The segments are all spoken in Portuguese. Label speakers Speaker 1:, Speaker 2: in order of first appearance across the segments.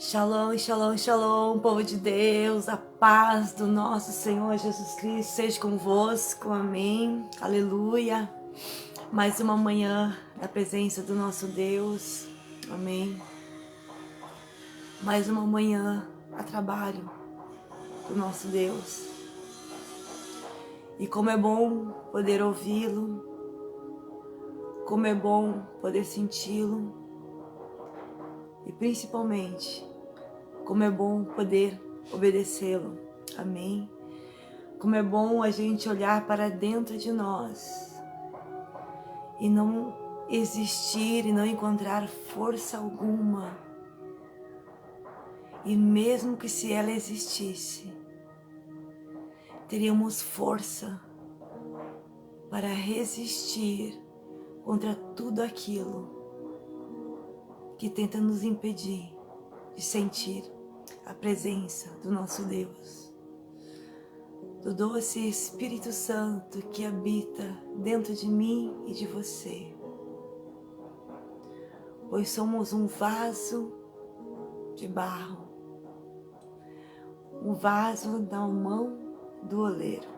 Speaker 1: Shalom, shalom, shalom, povo de Deus, a paz do nosso Senhor Jesus Cristo seja convosco, amém, aleluia. Mais uma manhã na presença do nosso Deus, amém. Mais uma manhã a trabalho do nosso Deus. E como é bom poder ouvi-lo, como é bom poder senti-lo e principalmente como é bom poder obedecê-lo, amém? Como é bom a gente olhar para dentro de nós e não existir e não encontrar força alguma. E mesmo que se ela existisse, teríamos força para resistir contra tudo aquilo que tenta nos impedir de sentir a presença do nosso Deus, do doce Espírito Santo que habita dentro de mim e de você, pois somos um vaso de barro, um vaso na mão do oleiro,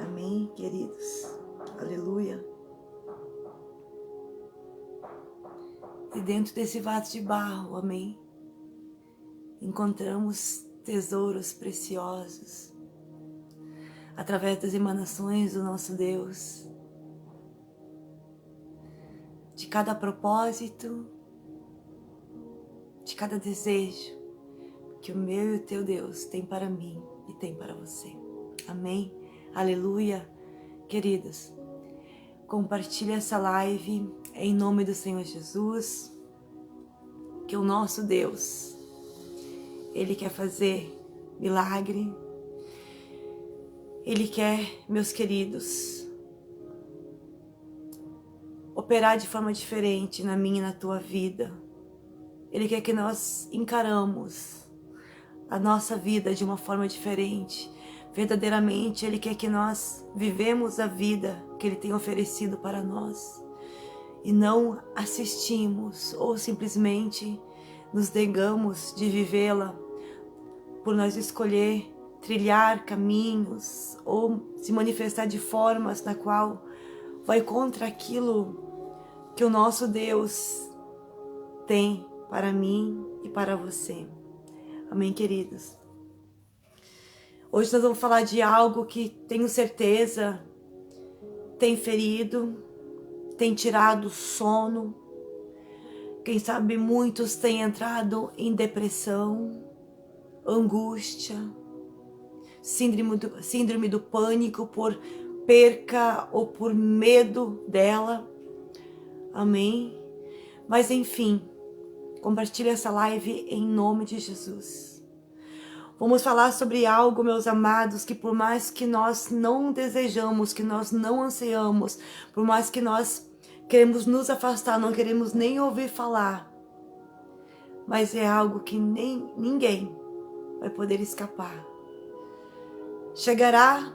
Speaker 1: amém, queridos, aleluia. E dentro desse vaso de barro, amém, encontramos tesouros preciosos, através das emanações do nosso Deus, de cada propósito, de cada desejo que o meu e o teu Deus tem para mim e tem para você. Amém? Aleluia. Queridos, compartilhe essa live em nome do Senhor Jesus, que o nosso Deus, Ele quer fazer milagre. Ele quer, meus queridos, operar de forma diferente na minha e na tua vida. Ele quer que nós encaramos a nossa vida de uma forma diferente. Verdadeiramente, Ele quer que nós vivemos a vida que Ele tem oferecido para nós. E não assistimos ou simplesmente nos negamos de vivê-la por nós escolher trilhar caminhos ou se manifestar de formas na qual vai contra aquilo que o nosso Deus tem para mim e para você. Amém, queridos? Hoje nós vamos falar de algo que tenho certeza tem ferido, tem tirado o sono. Quem sabe muitos têm entrado em depressão, angústia, síndrome do pânico por perca ou por medo dela, amém? Mas enfim, compartilhe essa live em nome de Jesus. Vamos falar sobre algo, meus amados, que por mais que nós não desejamos, que nós não ansiamos, por mais que nós queremos nos afastar, não queremos nem ouvir falar, mas é algo que ninguém vai poder escapar. Chegará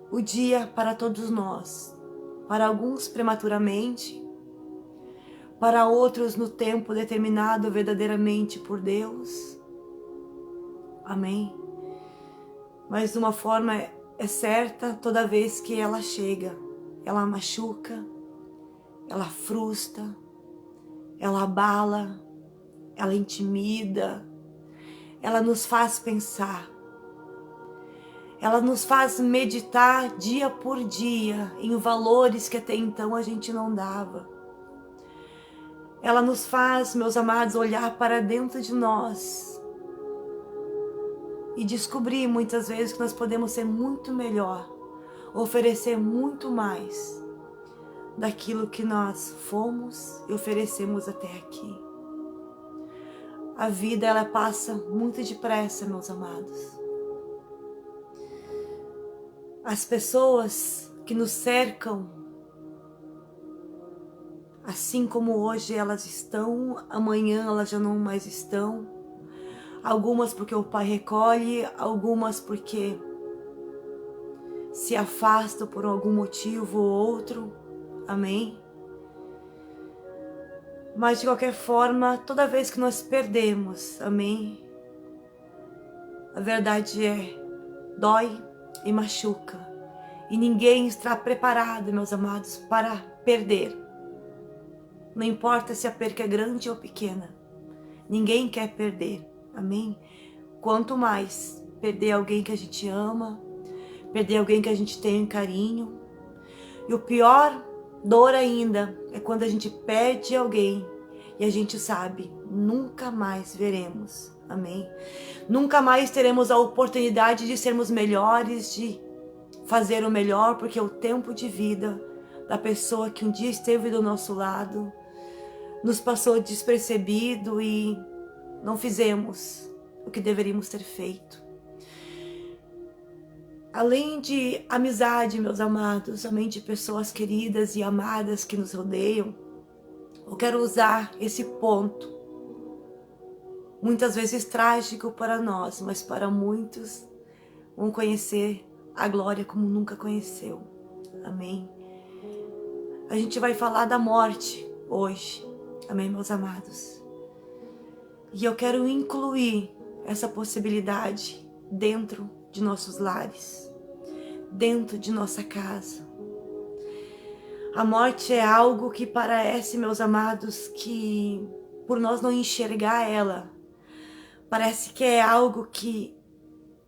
Speaker 1: o dia para todos nós, para alguns prematuramente, para outros no tempo determinado verdadeiramente por Deus, amém? Mas de uma forma é certa, toda vez que ela chega, ela machuca, ela frustra, ela abala, ela intimida, ela nos faz pensar, ela nos faz meditar dia por dia em valores que até então a gente não dava. Ela nos faz, meus amados, olhar para dentro de nós e descobrir muitas vezes que nós podemos ser muito melhor, oferecer muito mais daquilo que nós fomos e oferecemos até aqui. A vida, ela passa muito depressa, meus amados. As pessoas que nos cercam, assim como hoje elas estão, amanhã elas já não mais estão. Algumas porque o Pai recolhe, algumas porque se afastam por algum motivo ou outro. Amém? Mas de qualquer forma, toda vez que nós perdemos, amém? A verdade dói e machuca. E ninguém está preparado, meus amados, para perder. Não importa se a perca é grande ou pequena. Ninguém quer perder, amém? Quanto mais perder alguém que a gente ama, perder alguém que a gente tem carinho. E o pior dor ainda é quando a gente perde alguém e a gente sabe, nunca mais veremos, amém? Nunca mais teremos a oportunidade de sermos melhores, de fazer o melhor, porque o tempo de vida da pessoa que um dia esteve do nosso lado nos passou despercebido e não fizemos o que deveríamos ter feito. Além de amizade, meus amados, além de pessoas queridas e amadas que nos rodeiam, eu quero usar esse ponto, muitas vezes trágico para nós, mas para muitos vão conhecer a glória como nunca conheceu. Amém? A gente vai falar da morte hoje. Amém, meus amados? E eu quero incluir essa possibilidade dentro de nossos lares, dentro de nossa casa. A morte é algo que parece, meus amados, que por nós não enxergar ela, parece que é algo que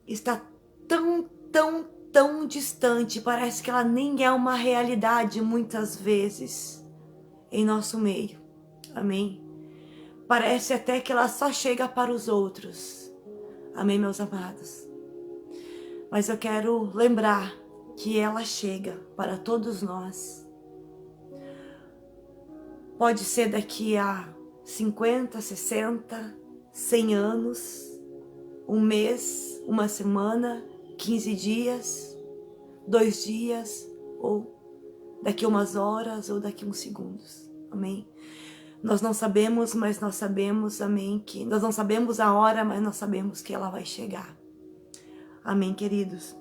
Speaker 1: está tão distante, parece que ela nem é uma realidade muitas vezes em nosso meio. Amém? Parece até que ela só chega para os outros. Amém, meus amados? Mas eu quero lembrar que ela chega para todos nós. Pode ser daqui a 50, 60, 100 anos, um mês, uma semana, 15 dias, 2 dias, ou daqui a umas horas, ou daqui a uns segundos. Amém? Nós não sabemos, mas nós sabemos, amém, que nós não sabemos a hora, mas nós sabemos que ela vai chegar. Amém, queridos?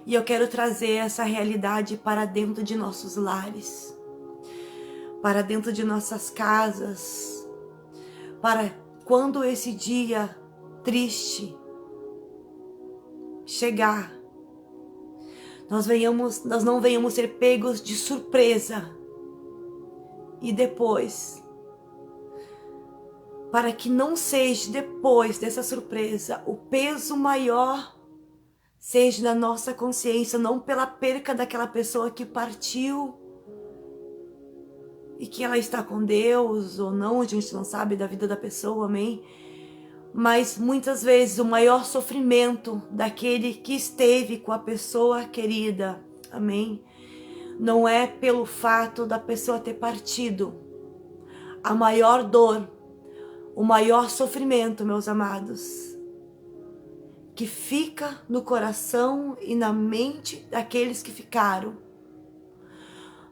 Speaker 1: E eu quero trazer essa realidade para dentro de nossos lares, para dentro de nossas casas, para quando esse dia triste chegar, nós não venhamos ser pegos de surpresa. E depois, para que não seja depois dessa surpresa, o peso maior seja na nossa consciência, não pela perca daquela pessoa que partiu e que ela está com Deus ou não, a gente não sabe da vida da pessoa, amém? Mas muitas vezes o maior sofrimento daquele que esteve com a pessoa querida, amém? Não é pelo fato da pessoa ter partido. A maior dor, o maior sofrimento, meus amados, que fica no coração e na mente daqueles que ficaram,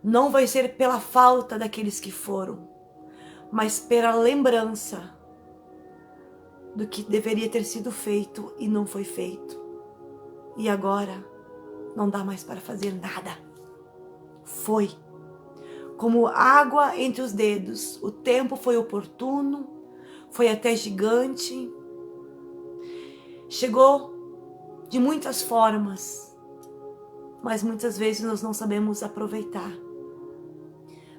Speaker 1: não vai ser pela falta daqueles que foram, mas pela lembrança do que deveria ter sido feito e não foi feito. E agora não dá mais para fazer nada. Foi como água entre os dedos. O tempo foi oportuno, foi até gigante, chegou de muitas formas, mas muitas vezes nós não sabemos aproveitar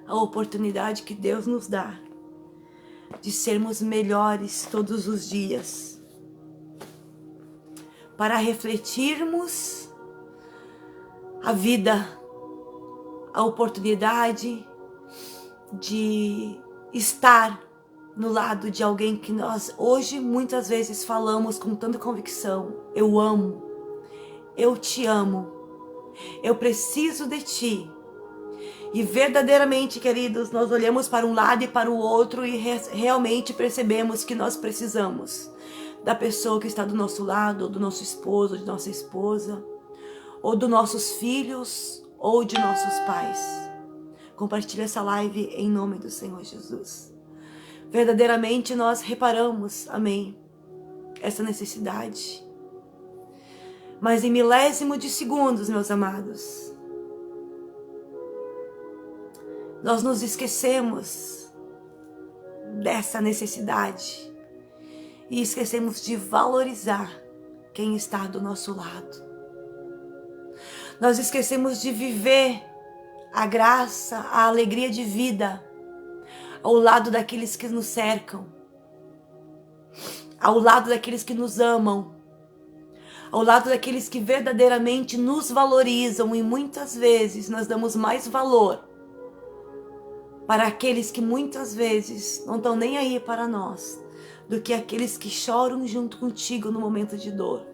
Speaker 1: a oportunidade que Deus nos dá de sermos melhores todos os dias, para refletirmos a vida, a oportunidade de estar no lado de alguém que nós hoje muitas vezes falamos com tanta convicção: eu amo, eu te amo, eu preciso de ti. E verdadeiramente, queridos, nós olhamos para um lado e para o outro e realmente percebemos que nós precisamos da pessoa que está do nosso lado, ou do nosso esposo, ou de nossa esposa, ou dos nossos filhos, ou de nossos pais. Compartilhe essa live em nome do Senhor Jesus. Verdadeiramente nós reparamos, amém, essa necessidade. Mas em milésimo de segundos, meus amados, nós nos esquecemos dessa necessidade e esquecemos de valorizar quem está do nosso lado. Nós esquecemos de viver a graça, a alegria de vida ao lado daqueles que nos cercam, ao lado daqueles que nos amam, ao lado daqueles que verdadeiramente nos valorizam, e muitas vezes nós damos mais valor para aqueles que muitas vezes não estão nem aí para nós, do que aqueles que choram junto contigo no momento de dor,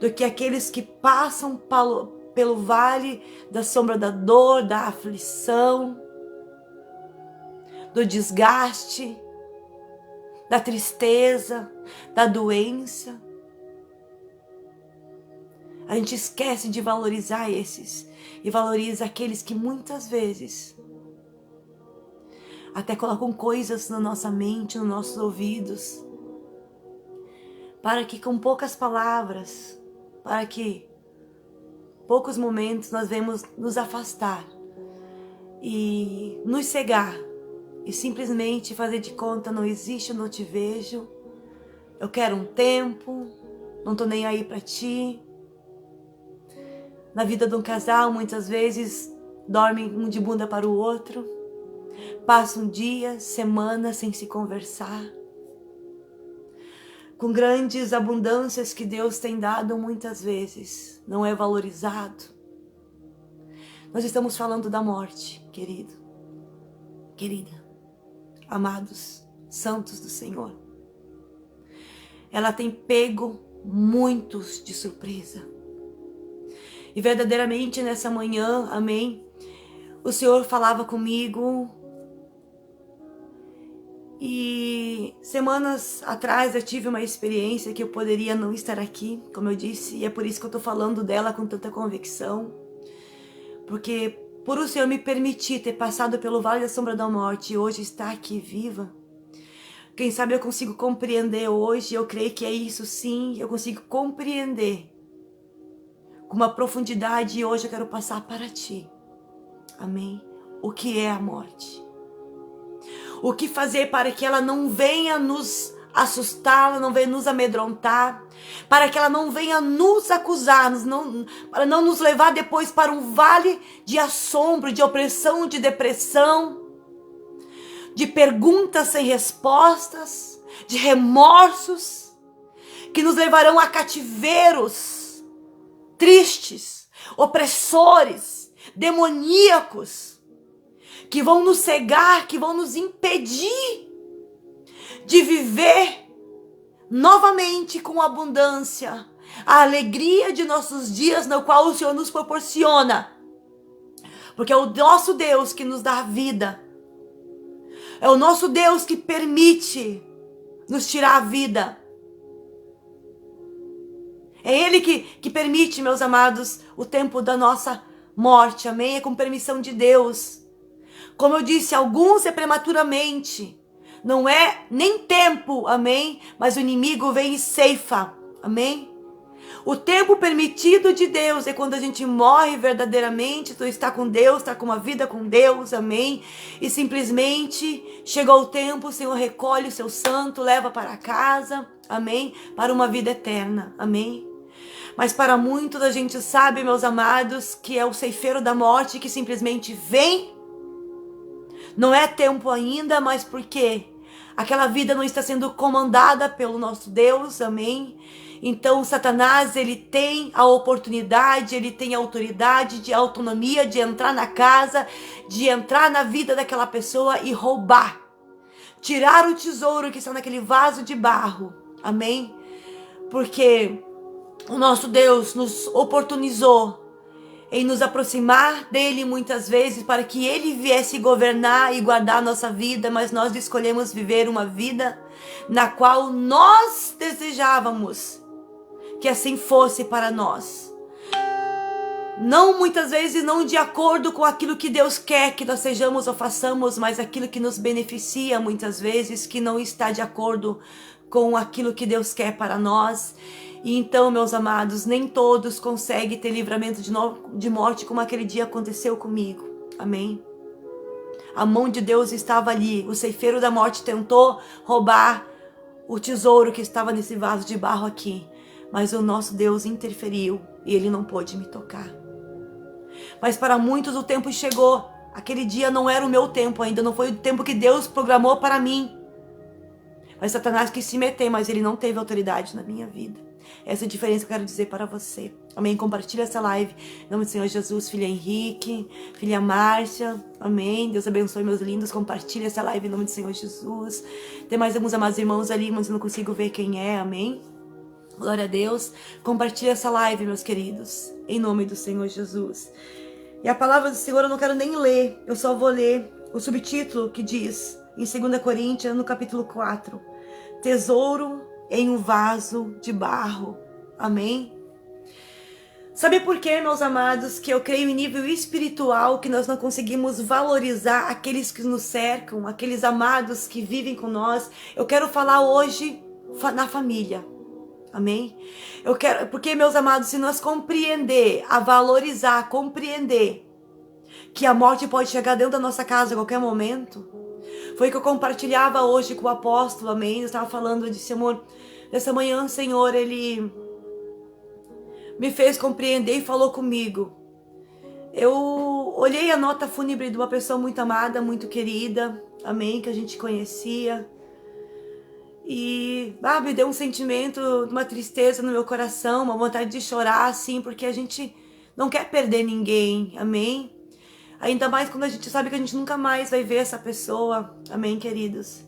Speaker 1: do que aqueles que passam pelo vale da sombra da dor, da aflição, do desgaste, da tristeza, da doença. A gente esquece de valorizar esses e valoriza aqueles que muitas vezes até colocam coisas na nossa mente, nos nossos ouvidos, para que com poucas palavras, para que poucos momentos nós vemos nos afastar e nos cegar e simplesmente fazer de conta: não existe, eu não te vejo, eu quero um tempo, não tô nem aí para ti. Na vida de um casal, muitas vezes dormem um de bunda para o outro, passam dias, semanas sem se conversar. Com grandes abundâncias que Deus tem dado, muitas vezes não é valorizado. Nós estamos falando da morte, querido, querida, amados, santos do Senhor. Ela tem pego muitos de surpresa. E verdadeiramente nessa manhã, amém, o Senhor falava comigo. E semanas atrás eu tive uma experiência que eu poderia não estar aqui, como eu disse, e é por isso que eu estou falando dela com tanta convicção. Porque por o Senhor me permitir ter passado pelo vale da sombra da morte e hoje estar aqui viva, quem sabe eu consigo compreender hoje, eu creio que é isso sim, eu consigo compreender com uma profundidade, e hoje eu quero passar para ti, amém, o que é a morte. O que fazer para que ela não venha nos assustar, ela não venha nos amedrontar, para que ela não venha nos acusar, para não nos levar depois para um vale de assombro, de opressão, de depressão, de perguntas sem respostas, de remorsos, que nos levarão a cativeiros tristes, opressores, demoníacos, que vão nos cegar, que vão nos impedir de viver novamente com abundância a alegria de nossos dias, no qual o Senhor nos proporciona. Porque é o nosso Deus que nos dá a vida. É o nosso Deus que permite nos tirar a vida. É Ele que permite, meus amados, o tempo da nossa morte, amém? É com permissão de Deus. Como eu disse, alguns é prematuramente. Não é nem tempo, amém? Mas o inimigo vem e ceifa, amém? O tempo permitido de Deus é quando a gente morre verdadeiramente, tu está com Deus, está com uma vida com Deus, amém? E simplesmente chegou o tempo, o Senhor recolhe o seu santo, leva para casa, amém? Para uma vida eterna, amém? Mas para muitos a gente sabe, meus amados, que é o ceifeiro da morte que simplesmente vem. Não é tempo ainda, mas porque aquela vida não está sendo comandada pelo nosso Deus, amém? Então Satanás, ele tem a oportunidade, ele tem a autoridade de autonomia de entrar na casa, de entrar na vida daquela pessoa e roubar. Tirar o tesouro que está naquele vaso de barro, amém? Porque o nosso Deus nos oportunizou em nos aproximar dele muitas vezes para que ele viesse governar e guardar a nossa vida, mas nós escolhemos viver uma vida na qual nós desejávamos que assim fosse para nós. Não muitas vezes não de acordo com aquilo que Deus quer que nós sejamos ou façamos, mas aquilo que nos beneficia muitas vezes, que não está de acordo com aquilo que Deus quer para nós. E então, meus amados, nem todos conseguem ter livramento de morte como aquele dia aconteceu comigo. Amém? A mão de Deus estava ali. O ceifeiro da morte tentou roubar o tesouro que estava nesse vaso de barro aqui. Mas o nosso Deus interferiu e ele não pôde me tocar. Mas para muitos o tempo chegou. Aquele dia não era o meu tempo ainda, não foi o tempo que Deus programou para mim. Mas Satanás quis se meter, mas ele não teve autoridade na minha vida. Essa é a diferença que eu quero dizer para você. Amém? Compartilha essa live. Em nome do Senhor Jesus, filha Henrique, filha Márcia. Amém? Deus abençoe, meus lindos. Compartilha essa live em nome do Senhor Jesus. Tem mais alguns amados irmãos ali, mas eu não consigo ver quem é. Amém? Glória a Deus. Compartilha essa live, meus queridos. Em nome do Senhor Jesus. E a palavra do Senhor eu não quero nem ler. Eu só vou ler o subtítulo que diz em 2 Coríntios, no capítulo 4. Tesouro em um vaso de barro. Amém? Sabe por quê, meus amados, que eu creio em nível espiritual que nós não conseguimos valorizar aqueles que nos cercam, aqueles amados que vivem com nós? Eu quero falar hoje na família. Amém? Eu quero, porque, meus amados, se nós compreender, a valorizar, compreender que a morte pode chegar dentro da nossa casa a qualquer momento, foi o que eu compartilhava hoje com o apóstolo, amém? Eu estava falando, eu disse, amor, nessa manhã, Senhor, Ele me fez compreender e falou comigo. Eu olhei a nota fúnebre de uma pessoa muito amada, muito querida, amém? Que a gente conhecia. E me deu um sentimento, uma tristeza no meu coração, uma vontade de chorar, assim, porque a gente não quer perder ninguém, amém? Ainda mais quando a gente sabe que a gente nunca mais vai ver essa pessoa, amém, queridos?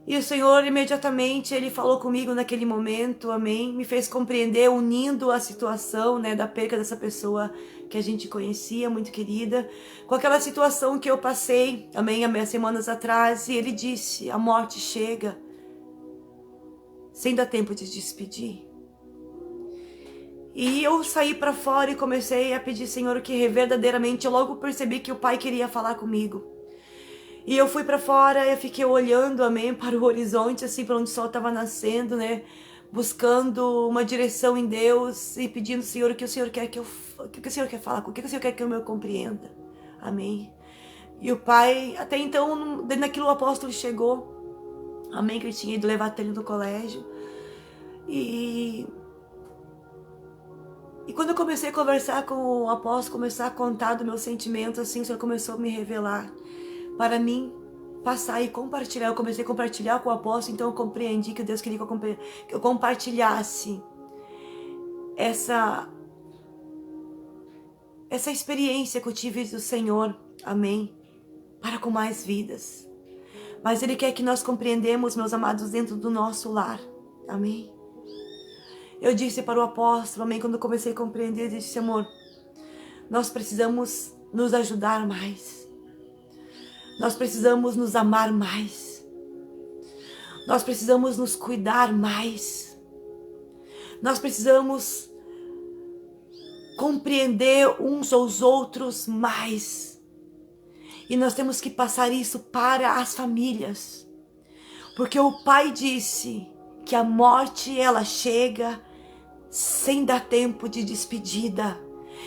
Speaker 1: E o Senhor, imediatamente, Ele falou comigo naquele momento, amém? Me fez compreender, unindo a situação, né, da perca dessa pessoa que a gente conhecia, muito querida, com aquela situação que eu passei, amém, há semanas atrás, e Ele disse, a morte chega, sem dar tempo de despedir. E eu saí para fora e comecei a pedir, Senhor, o que verdadeiramente eu logo percebi que o Pai queria falar comigo. E eu fui para fora, eu fiquei olhando, amém, para o horizonte, assim, para onde o sol estava nascendo, né? Buscando uma direção em Deus e pedindo, Senhor, o que o Senhor quer que eu, o que o Senhor quer falar, o que o Senhor quer que eu compreenda. Amém. E o Pai, até então, naquilo o apóstolo chegou. Amém, que ele tinha ido levar ele no colégio. E quando eu comecei a conversar com o apóstolo, começar a contar do meu sentimento, assim, o Senhor começou a me revelar para mim passar e compartilhar. Eu comecei a compartilhar com o apóstolo, então eu compreendi que Deus queria que eu compartilhasse essa experiência que eu tive do Senhor, amém, para com mais vidas. Mas Ele quer que nós compreendemos, meus amados, dentro do nosso lar. Amém? Eu disse para o apóstolo, amém, quando eu comecei a compreender, eu disse, amor, nós precisamos nos ajudar mais. Nós precisamos nos amar mais. Nós precisamos nos cuidar mais. Nós precisamos compreender uns aos outros mais. E nós temos que passar isso para as famílias. Porque o Pai disse que a morte, ela chega sem dar tempo de despedida.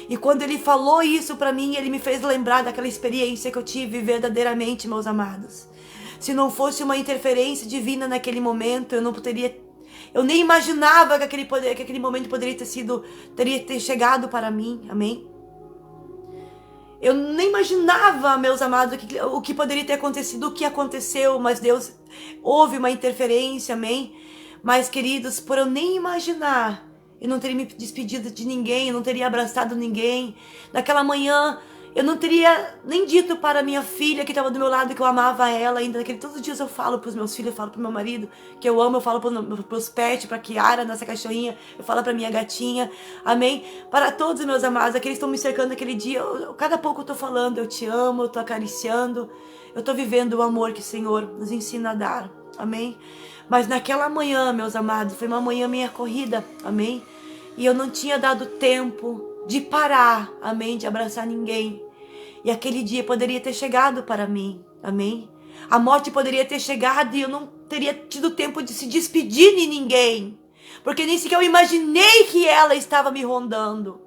Speaker 1: E quando Ele falou isso para mim, Ele me fez lembrar daquela experiência que eu tive verdadeiramente, meus amados. Se não fosse uma interferência divina naquele momento, eu nem imaginava que aquele momento teria ter chegado para mim, amém? Eu nem imaginava, meus amados, o que poderia ter acontecido, o que aconteceu, mas Deus, houve uma interferência, amém? Mas, queridos, por eu nem imaginar, eu não teria me despedido de ninguém, eu não teria abraçado ninguém. Naquela manhã, eu não teria nem dito para minha filha que estava do meu lado que eu amava ela ainda. Todos os dias eu falo para os meus filhos, eu falo para o meu marido que eu amo, eu falo para os pets, para a Kiara, nossa cachorrinha, eu falo para minha gatinha, amém? Para todos os meus amados, aqueles que estão me cercando naquele dia, cada pouco eu estou falando, eu te amo, eu estou acariciando, eu estou vivendo o amor que o Senhor nos ensina a dar, amém? Mas naquela manhã, meus amados, foi uma manhã minha corrida, amém? E eu não tinha dado tempo de parar, amém, de abraçar ninguém. E aquele dia poderia ter chegado para mim, amém? A morte poderia ter chegado e eu não teria tido tempo de se despedir de ninguém. Porque nem sequer eu imaginei que ela estava me rondando.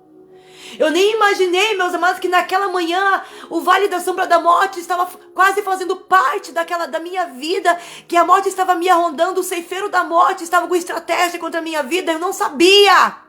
Speaker 1: Eu nem imaginei, meus amados, que naquela manhã o vale da sombra da morte estava quase fazendo parte da minha vida, que a morte estava me rondando, o ceifeiro da morte estava com estratégia contra a minha vida. Eu não sabia.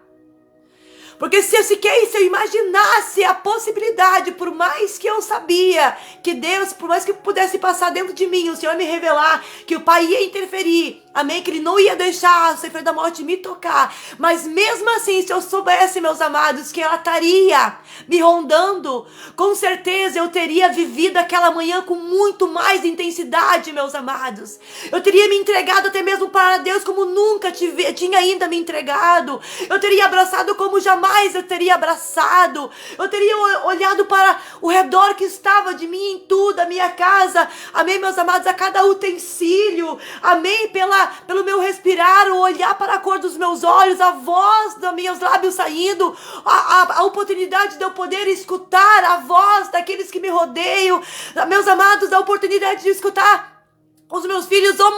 Speaker 1: Porque se eu imaginasse a possibilidade, por mais que eu sabia que Deus, por mais que pudesse passar dentro de mim, o Senhor me revelar que o Pai ia interferir, amém, que Ele não ia deixar o ceifeiro da morte me tocar, mas mesmo assim, se eu soubesse, meus amados, que ela estaria me rondando, com certeza eu teria vivido aquela manhã com muito mais intensidade, meus amados. Eu teria me entregado até mesmo para Deus como nunca tinha ainda me entregado. Eu teria abraçado como jamais eu teria abraçado. Eu teria olhado para o redor que estava de mim em tudo, a minha casa, amém, meus amados, a cada utensílio, amém, pelo meu respirar, o olhar para a cor dos meus olhos, a voz dos meus lábios saindo, a oportunidade de eu poder escutar a voz daqueles que me rodeiam, meus amados, a oportunidade de escutar os meus filhos. Ô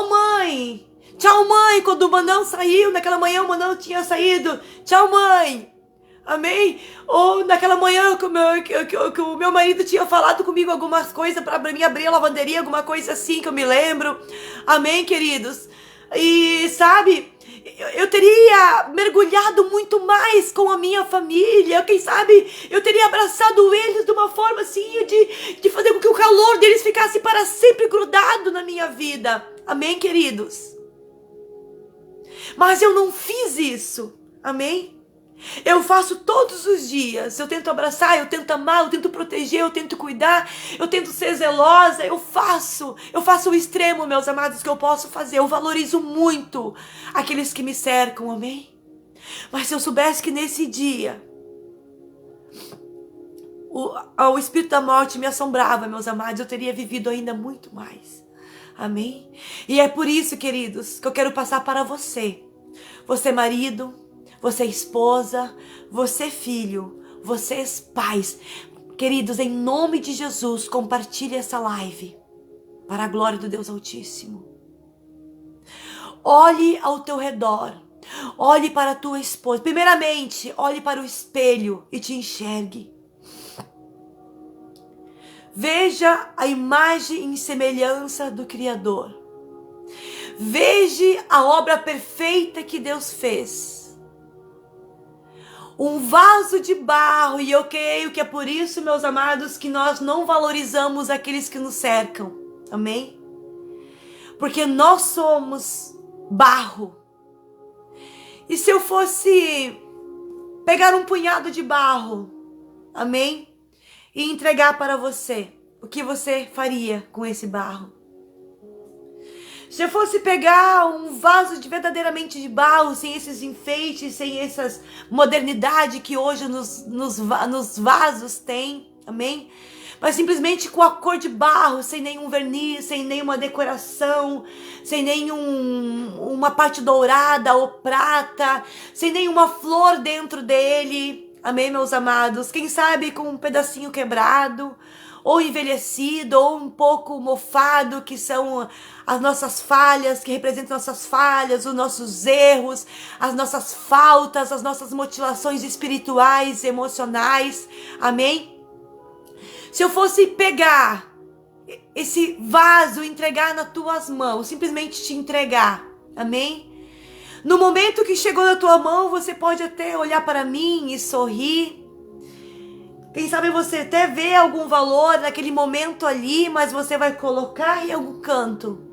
Speaker 1: mãe, tchau mãe, quando o Manão saiu, naquela manhã o Manão tinha saído, tchau mãe, amém? Ou naquela manhã que o meu marido tinha falado comigo algumas coisas para mim abrir a lavanderia, alguma coisa assim que eu me lembro, amém, queridos? E sabe, eu teria mergulhado muito mais com a minha família, quem sabe eu teria abraçado eles de uma forma assim, de fazer com que o calor deles ficasse para sempre grudado na minha vida, amém, queridos? Mas eu não fiz isso, amém? Eu faço todos os dias, eu tento abraçar, eu tento amar, eu tento proteger, eu tento cuidar, eu tento ser zelosa, eu faço o extremo, meus amados, que eu posso fazer. Eu valorizo muito aqueles que me cercam, amém? Mas se eu soubesse que nesse dia o espírito da morte me assombrava, meus amados, eu teria vivido ainda muito mais, amém? E é por isso, queridos, que eu quero passar para você, você marido, você esposa, você filho, vocês pais, queridos, em nome de Jesus, compartilhe essa live para a glória do Deus Altíssimo. Olhe ao teu redor, olhe para a tua esposa. Primeiramente, olhe para o espelho e te enxergue. Veja a imagem e semelhança do Criador. Veja a obra perfeita que Deus fez. Um vaso de barro, e eu creio que é por isso, meus amados, que nós não valorizamos aqueles que nos cercam, amém? Porque nós somos barro. E se eu fosse pegar um punhado de barro, amém? E entregar para você, o que você faria com esse barro? Se eu fosse pegar um vaso verdadeiramente de barro, sem esses enfeites, sem essas modernidade que hoje nos vasos tem, amém? Mas simplesmente com a cor de barro, sem nenhum verniz, sem nenhuma decoração, sem uma parte dourada ou prata, sem nenhuma flor dentro dele, amém, meus amados? Quem sabe com um pedacinho quebrado, ou envelhecido, ou um pouco mofado, que são as nossas falhas, que representam nossas falhas, os nossos erros, as nossas faltas, as nossas mutilações espirituais, emocionais, amém? Se eu fosse pegar esse vaso e entregar nas tuas mãos, simplesmente te entregar, amém? No momento que chegou na tua mão, você pode até olhar para mim e sorrir. Quem sabe você até vê algum valor naquele momento ali, mas você vai colocar em algum canto.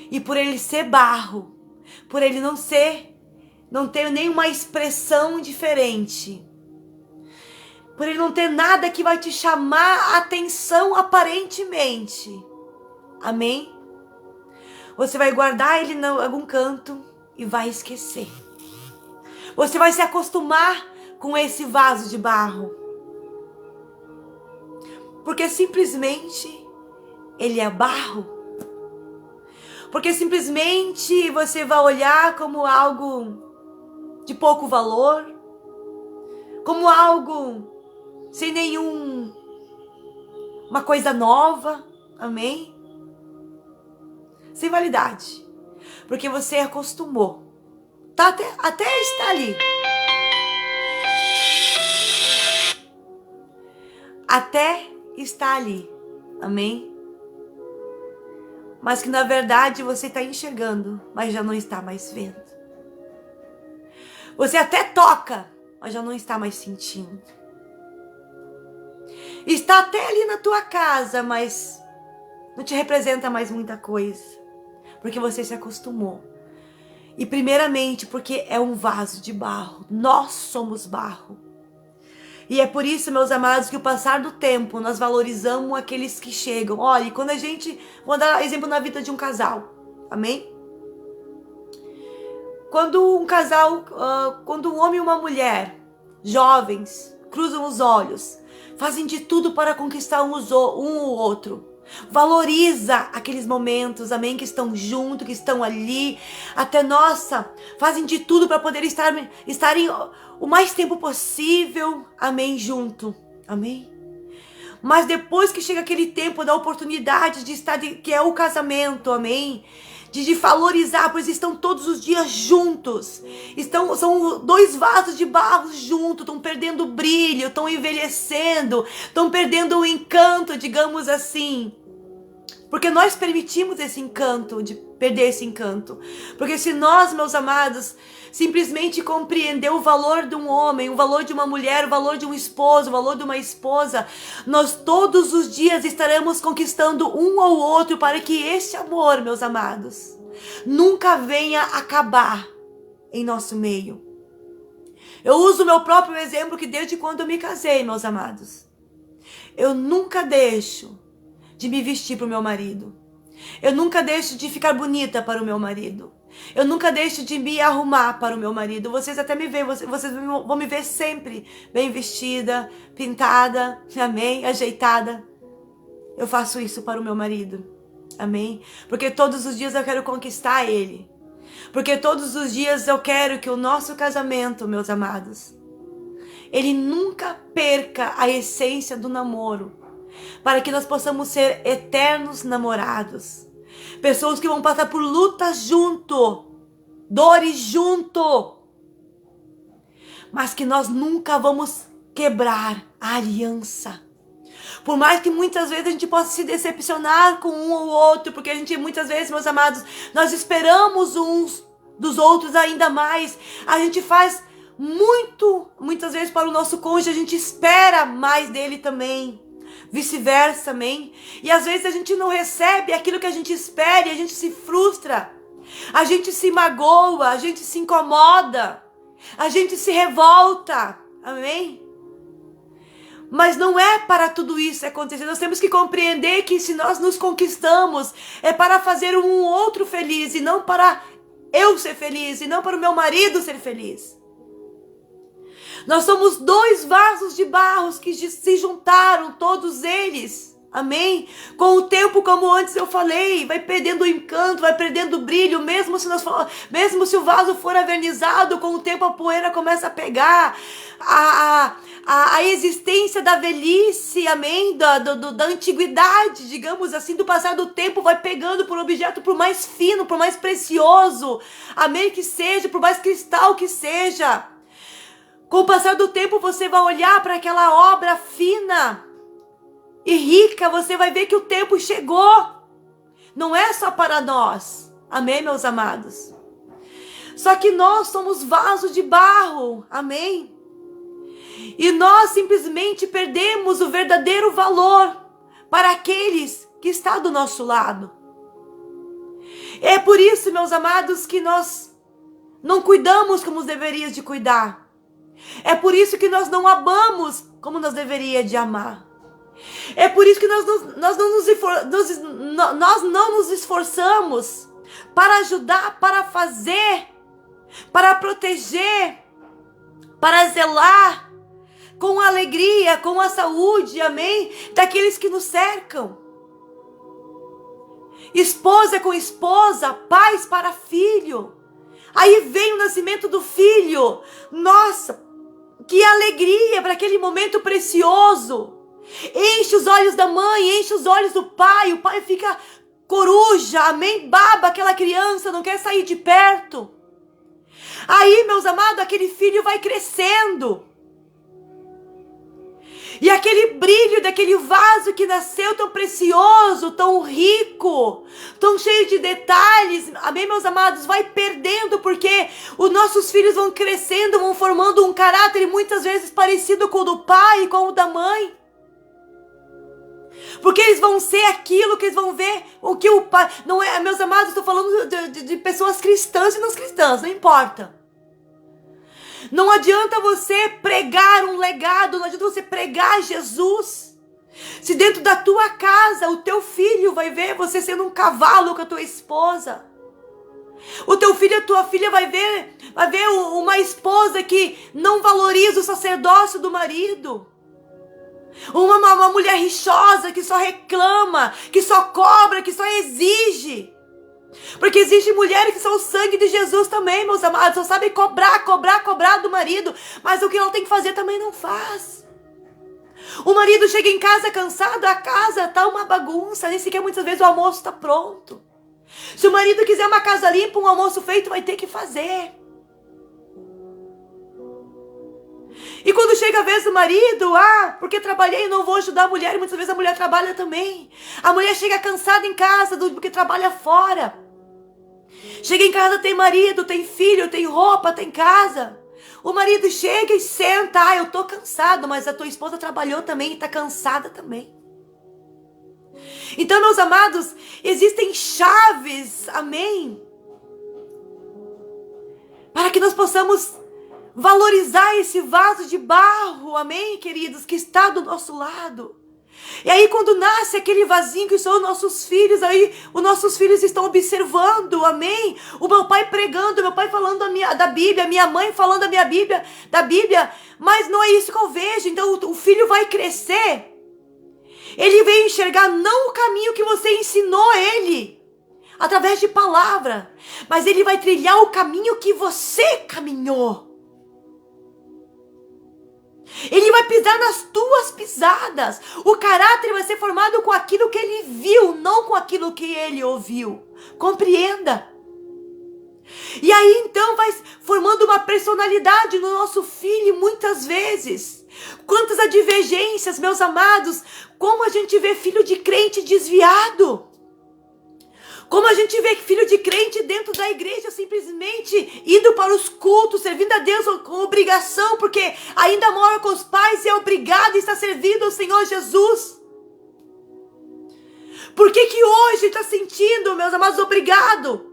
Speaker 1: E por ele ser barro, por ele não ter nenhuma expressão diferente, por ele não ter nada que vai te chamar a atenção aparentemente, amém? Você vai guardar ele em algum canto e vai esquecer. Você vai se acostumar com esse vaso de barro, porque simplesmente ele é barro. Porque simplesmente você vai olhar como algo de pouco valor, como algo sem uma coisa nova, amém? Sem validade, porque você acostumou, até está ali, até está ali, amém? Mas que na verdade você está enxergando, mas já não está mais vendo. Você até toca, mas já não está mais sentindo. Está até ali na tua casa, mas não te representa mais muita coisa, porque você se acostumou. E primeiramente porque é um vaso de barro, nós somos barro. E é por isso, meus amados, que o passar do tempo nós valorizamos aqueles que chegam. Olha, quando a gente, vou dar exemplo na vida de um casal, amém? Quando um casal, quando um homem e uma mulher, jovens, cruzam os olhos, fazem de tudo para conquistar um ou outro. Valoriza aqueles momentos, amém, que estão juntos, que estão ali, até nossa, fazem de tudo para poder estarem o mais tempo possível, amém, junto, amém. Mas depois que chega aquele tempo da oportunidade de estar, que é o casamento, amém, de valorizar, pois estão todos os dias juntos, são dois vasos de barro juntos, estão perdendo o brilho, estão envelhecendo, estão perdendo o encanto, digamos assim. Porque nós permitimos esse encanto, de perder esse encanto. Porque se nós, meus amados, simplesmente compreender o valor de um homem, o valor de uma mulher, o valor de um esposo, o valor de uma esposa, nós todos os dias estaremos conquistando um ao outro para que esse amor, meus amados, nunca venha acabar em nosso meio. Eu uso o meu próprio exemplo que desde quando eu me casei, meus amados, eu nunca deixo de me vestir para o meu marido. Eu nunca deixo de ficar bonita para o meu marido. Eu nunca deixo de me arrumar para o meu marido. Vocês até me veem, vocês vão me ver sempre bem vestida, pintada, amém, ajeitada. Eu faço isso para o meu marido, amém? Porque todos os dias eu quero conquistar ele. Porque todos os dias eu quero que o nosso casamento, meus amados, ele nunca perca a essência do namoro. Para que nós possamos ser eternos namorados. Pessoas que vão passar por lutas junto, dores junto. Mas que nós nunca vamos quebrar a aliança. Por mais que muitas vezes a gente possa se decepcionar com um ou outro, porque a gente muitas vezes, meus amados, nós esperamos uns dos outros ainda mais. A gente faz muitas vezes para o nosso cônjuge, a gente espera mais dele também. Vice-versa, amém? E às vezes a gente não recebe aquilo que a gente espera e a gente se frustra. A gente se magoa, a gente se incomoda. A gente se revolta, amém? Mas não é para tudo isso acontecer. Nós temos que compreender que se nós nos conquistamos, é para fazer um outro feliz e não para eu ser feliz e não para o meu marido ser feliz. Nós somos dois vasos de barro que se juntaram, todos eles, amém? Com o tempo, como antes eu falei, vai perdendo o encanto, vai perdendo o brilho, mesmo se o vaso for avernizado, com o tempo a poeira começa a pegar, a existência da velhice, amém? Da antiguidade, digamos assim, do passar do tempo, vai pegando por objeto, por mais fino, por mais precioso, amém? Que seja, por mais cristal que seja. Com o passar do tempo, você vai olhar para aquela obra fina e rica, você vai ver que o tempo chegou. Não é só para nós. Amém, meus amados? Só que nós somos vasos de barro. Amém? E nós simplesmente perdemos o verdadeiro valor para aqueles que estão do nosso lado. É por isso, meus amados, que nós não cuidamos como deveríamos de cuidar. É por isso que nós não amamos como nós deveríamos de amar. É por isso que nós não nos esforçamos para ajudar, para fazer, para proteger, para zelar com a alegria, com a saúde, amém? Daqueles que nos cercam. Esposa com esposa, pais para filho. Aí vem o nascimento do filho. Nossa, que alegria para aquele momento precioso. Enche os olhos da mãe, enche os olhos do pai. O pai fica coruja, amém? Baba aquela criança, não quer sair de perto. Aí, meus amados, aquele filho vai crescendo. E aquele brilho daquele vaso que nasceu tão precioso, tão rico, tão cheio de detalhes, amém, meus amados, vai perdendo, porque os nossos filhos vão crescendo, vão formando um caráter muitas vezes parecido com o do pai e com o da mãe. Porque eles vão ser aquilo que eles vão ver, o que o pai... Não é, meus amados, estou falando de pessoas cristãs e não cristãs, não importa. Não adianta você pregar um legado, não adianta você pregar Jesus, se dentro da tua casa o teu filho vai ver você sendo um cavalo com a tua esposa. O teu filho e a tua filha vai ver uma esposa que não valoriza o sacerdócio do marido. Uma mulher rixosa que só reclama, que só cobra, que só exige. Porque existem mulheres que são o sangue de Jesus também, meus amados. Só sabem cobrar do marido, mas o que ela tem que fazer também não faz. O marido chega em casa cansado, a casa tá uma bagunça, nem sequer muitas vezes o almoço está pronto. Se o marido quiser uma casa limpa, um almoço feito, vai ter que fazer. E quando chega a vez do marido, porque trabalhei e não vou ajudar a mulher, e muitas vezes a mulher trabalha também. A mulher chega cansada em casa porque trabalha fora. Chega em casa, tem marido, tem filho, tem roupa, tem casa. O marido chega e senta, eu tô cansado, mas a tua esposa trabalhou também e tá cansada também. Então, meus amados, existem chaves, amém? Para que nós possamos valorizar esse vaso de barro, amém, queridos, que está do nosso lado. E aí quando nasce aquele vasinho que são os nossos filhos, aí os nossos filhos estão observando, amém? O meu pai pregando, meu pai falando da Bíblia, minha mãe falando da Bíblia, mas não é isso que eu vejo. Então o filho vai crescer, ele vem enxergar não o caminho que você ensinou ele, através de palavra, mas ele vai trilhar o caminho que você caminhou. Ele vai pisar nas tuas pisadas. O caráter vai ser formado com aquilo que ele viu, não com aquilo que ele ouviu. Compreenda. E aí então vai formando uma personalidade no nosso filho muitas vezes. Quantas advergências, meus amados. Como a gente vê filho de crente desviado. Como a gente vê filho de crente dentro da igreja simplesmente indo para os cultos, servindo a Deus com obrigação, porque ainda mora com os pais e é obrigado a estar servindo ao Senhor Jesus. Por que hoje está sentindo, meus amados, obrigado?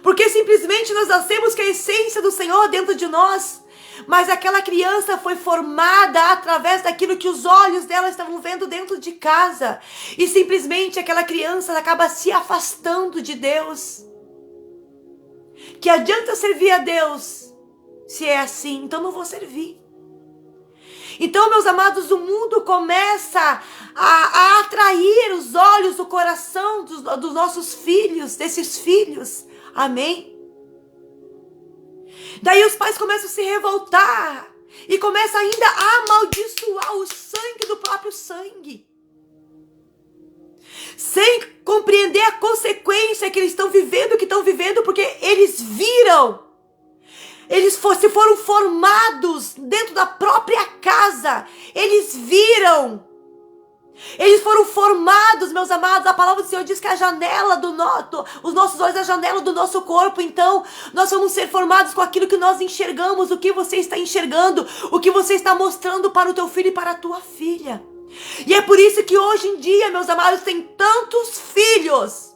Speaker 1: Porque simplesmente nós nascemos com a essência do Senhor dentro de nós. Mas aquela criança foi formada através daquilo que os olhos dela estavam vendo dentro de casa. E simplesmente aquela criança acaba se afastando de Deus. Que adianta servir a Deus se é assim? Então não vou servir. Então, meus amados, o mundo começa a atrair os olhos, o coração dos nossos filhos, desses filhos. Amém? Daí os pais começam a se revoltar e começam ainda a amaldiçoar o sangue do próprio sangue. Sem compreender a consequência que eles estão vivendo, porque eles viram. Eles foram formados dentro da própria casa. Eles viram. Eles foram formados, meus amados. A palavra do Senhor diz que a janela os nossos olhos é a janela do nosso corpo. Então, nós vamos ser formados com aquilo que nós enxergamos. O que você está enxergando, o que você está mostrando para o teu filho e para a tua filha. E é por isso que hoje em dia, meus amados, tem tantos filhos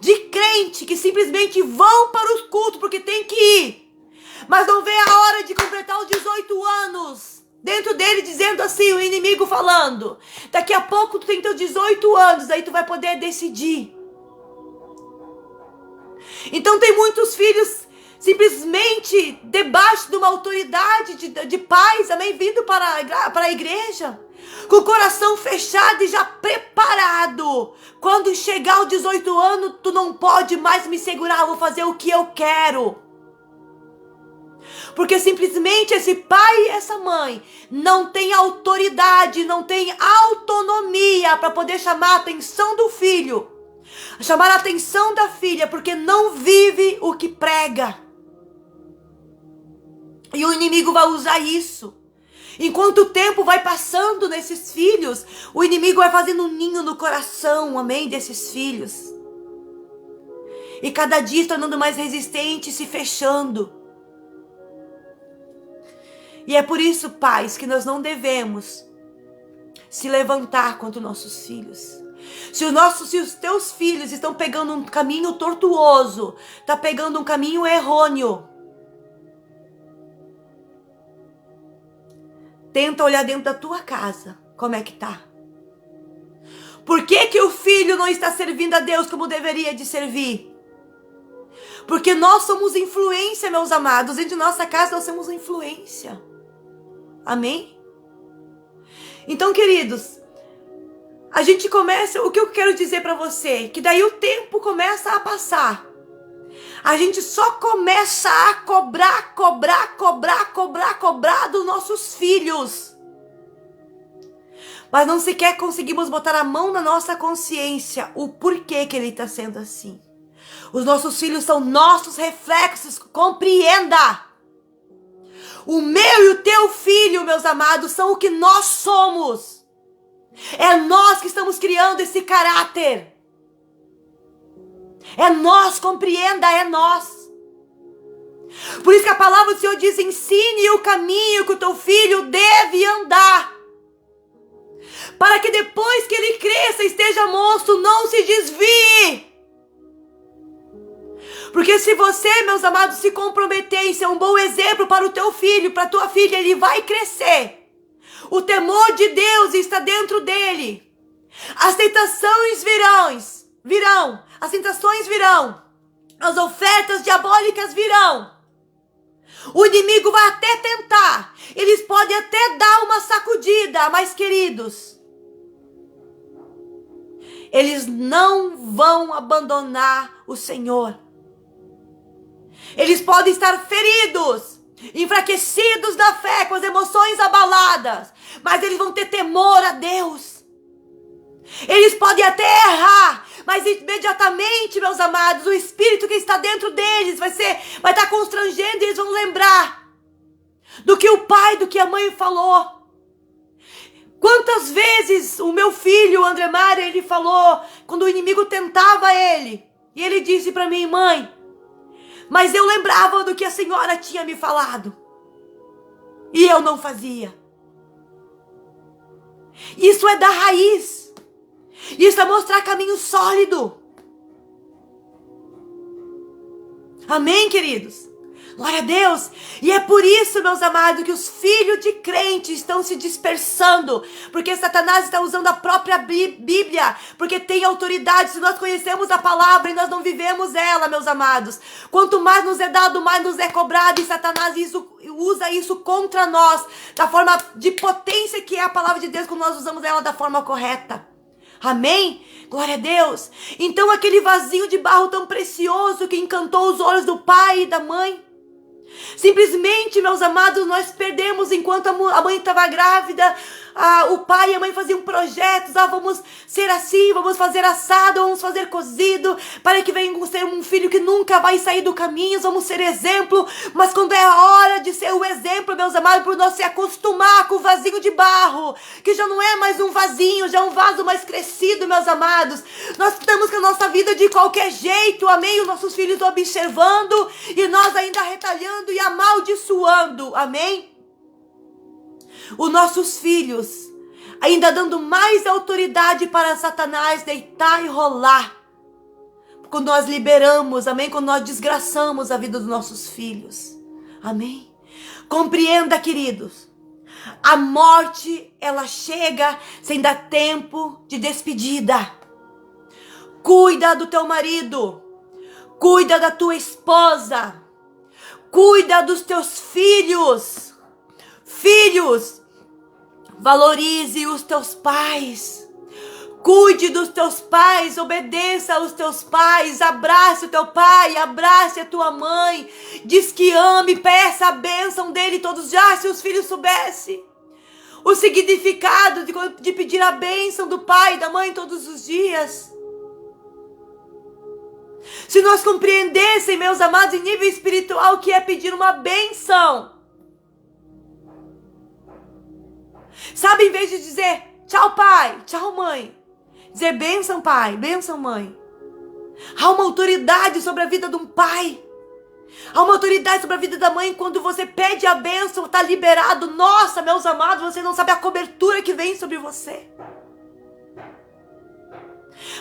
Speaker 1: de crente que simplesmente vão para os cultos porque tem que ir, mas não vê a hora de completar os 18 anos. Dentro dele dizendo assim, o inimigo falando, daqui a pouco tu tem teus 18 anos, aí tu vai poder decidir. Então tem muitos filhos simplesmente debaixo de uma autoridade de pais, amém, vindo para a igreja, com o coração fechado e já preparado. Quando chegar aos 18 anos, tu não pode mais me segurar, eu vou fazer o que eu quero. Porque simplesmente esse pai e essa mãe não tem autoridade, não tem autonomia para poder chamar a atenção do filho, chamar a atenção da filha, porque não vive o que prega. E o inimigo vai usar isso. Enquanto o tempo vai passando nesses filhos, o inimigo vai fazendo um ninho no coração, amém, desses filhos. E cada dia se tornando mais resistente, se fechando. E é por isso, pais, que nós não devemos se levantar contra os nossos filhos. Se os teus filhos estão pegando um caminho tortuoso, tá pegando um caminho errôneo, tenta olhar dentro da tua casa, como é que tá? Por que que o filho não está servindo a Deus como deveria de servir? Porque nós somos influência, meus amados, dentro de nossa casa nós somos influência. Amém? Então, queridos, a gente começa, o que eu quero dizer para você, que daí o tempo começa a passar. A gente só começa a cobrar dos nossos filhos. Mas não sequer conseguimos botar a mão na nossa consciência o porquê que ele está sendo assim. Os nossos filhos são nossos reflexos, compreenda. O meu e o teu filho, meus amados, são o que nós somos. É nós que estamos criando esse caráter. É nós, compreenda, é nós. Por isso que a palavra do Senhor diz, ensine o caminho que o teu filho deve andar. Para que depois que ele cresça, esteja moço, não se desvie. Porque se você, meus amados, se comprometer em ser um bom exemplo para o teu filho, para a tua filha, ele vai crescer. O temor de Deus está dentro dele. As tentações virão. As tentações virão. As ofertas diabólicas virão. O inimigo vai até tentar. Eles podem até dar uma sacudida, mas queridos, eles não vão abandonar o Senhor. Eles podem estar feridos, enfraquecidos na fé, com as emoções abaladas, mas eles vão ter temor a Deus. Eles podem até errar, mas imediatamente, meus amados, o Espírito que está dentro deles vai estar constrangendo, e eles vão lembrar do que o pai, do que a mãe falou. Quantas vezes o meu filho, o André Mário, ele falou, quando o inimigo tentava ele, e ele disse para mim, mãe, mas eu lembrava do que a senhora tinha me falado. E eu não fazia. Isso é da raiz. Isso é mostrar caminho sólido. Amém, queridos? Glória a Deus. E é por isso, meus amados, que os filhos de crente estão se dispersando. Porque Satanás está usando a própria Bíblia. Porque tem autoridade. Se nós conhecemos a palavra e nós não vivemos ela, meus amados. Quanto mais nos é dado, mais nos é cobrado. E Satanás usa isso contra nós. Da forma de potência que é a palavra de Deus, quando nós usamos ela da forma correta. Amém? Glória a Deus. Então aquele vasinho de barro tão precioso que encantou os olhos do pai e da mãe, simplesmente, meus amados, nós perdemos enquanto a mãe estava grávida. O pai e a mãe faziam projetos. Vamos ser assim, vamos fazer assado, vamos fazer cozido, para que venha ser um filho que nunca vai sair do caminho. Vamos ser exemplo. Mas quando é a hora de ser o exemplo, meus amados, por nós se acostumar com o vasinho de barro, que já não é mais um vasinho, já é um vaso mais crescido, meus amados, nós estamos com a nossa vida de qualquer jeito, amém? Os nossos filhos observando e nós ainda retalhando e amaldiçoando, amém? Os nossos filhos ainda dando mais autoridade para Satanás deitar e rolar. Quando nós liberamos, amém? Quando nós desgraçamos a vida dos nossos filhos, amém? Compreenda, queridos, a morte, ela chega sem dar tempo de despedida. Cuida do teu marido, cuida da tua esposa, cuida dos teus filhos. Filhos, valorize os teus pais. Cuide dos teus pais, obedeça aos teus pais, abrace o teu pai, abrace a tua mãe. Diz que ame, peça a bênção dele todos os dias. Se os filhos soubessem o significado de pedir a bênção do pai e da mãe todos os dias. Se nós compreendessem, meus amados, em nível espiritual, o que é pedir uma bênção. Sabe, em vez de dizer tchau pai, tchau mãe, dizer bênção pai, bênção mãe. Há uma autoridade sobre a vida de um pai. Há uma autoridade sobre a vida da mãe. Quando você pede a bênção, está liberado. Nossa, meus amados, você não sabe a cobertura que vem sobre você.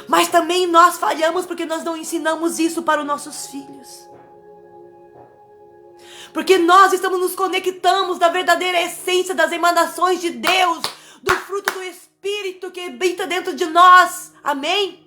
Speaker 1: Mas também nós falhamos porque nós não ensinamos isso para os nossos filhos. Porque nós estamos nos conectamos da verdadeira essência das emanações de Deus, do fruto do Espírito que habita dentro de nós. Amém?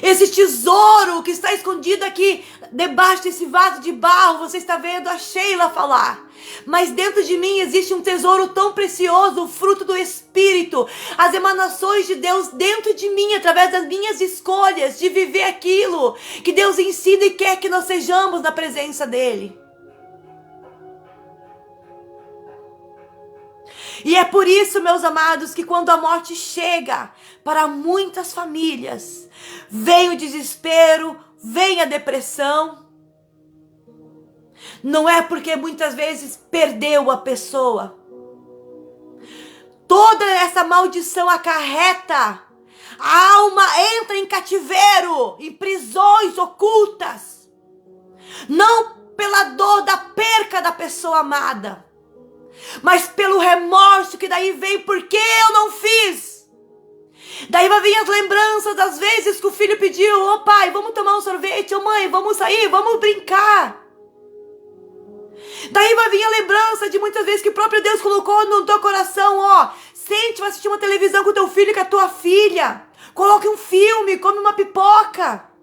Speaker 1: Esse tesouro que está escondido aqui debaixo desse vaso de barro, você está vendo a Sheila falar. Mas dentro de mim existe um tesouro tão precioso, o fruto do Espírito, as emanações de Deus dentro de mim, através das minhas escolhas de viver aquilo que Deus ensina e quer que nós sejamos na presença dEle. E é por isso, meus amados, que quando a morte chega para muitas famílias, vem o desespero, vem a depressão. Não é porque muitas vezes perdeu a pessoa. Toda essa maldição acarreta. A alma entra em cativeiro, em prisões ocultas. Não pela dor da perca da pessoa amada, mas pelo remorso que daí vem, porque eu não fiz. Daí vai vir as lembranças das vezes que o filho pediu: ô pai, vamos tomar um sorvete, ô mãe, vamos sair, vamos brincar. Daí vai vir a lembrança de muitas vezes que o próprio Deus colocou no teu coração: ó, sente, vai assistir uma televisão com o teu filho e com a tua filha. Coloque um filme, come uma pipoca.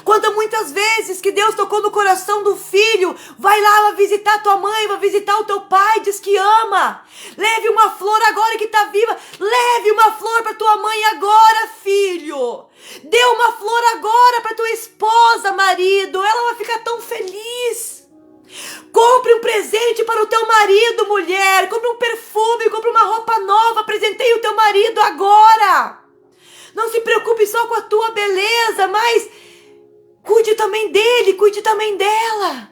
Speaker 1: Quanto muitas vezes que Deus tocou no coração do filho: vai lá, vai visitar tua mãe, vai visitar o teu pai, diz que ama. Leve uma flor agora que está viva. Leve uma flor para tua mãe agora, filho. Dê uma flor agora para tua esposa, marido. Ela vai ficar tão feliz. Compre um presente para o teu marido, mulher. Compre um perfume, compre uma roupa nova. Presenteie o teu marido agora. Não se preocupe só com a tua beleza, mas cuide também dele, cuide também dela.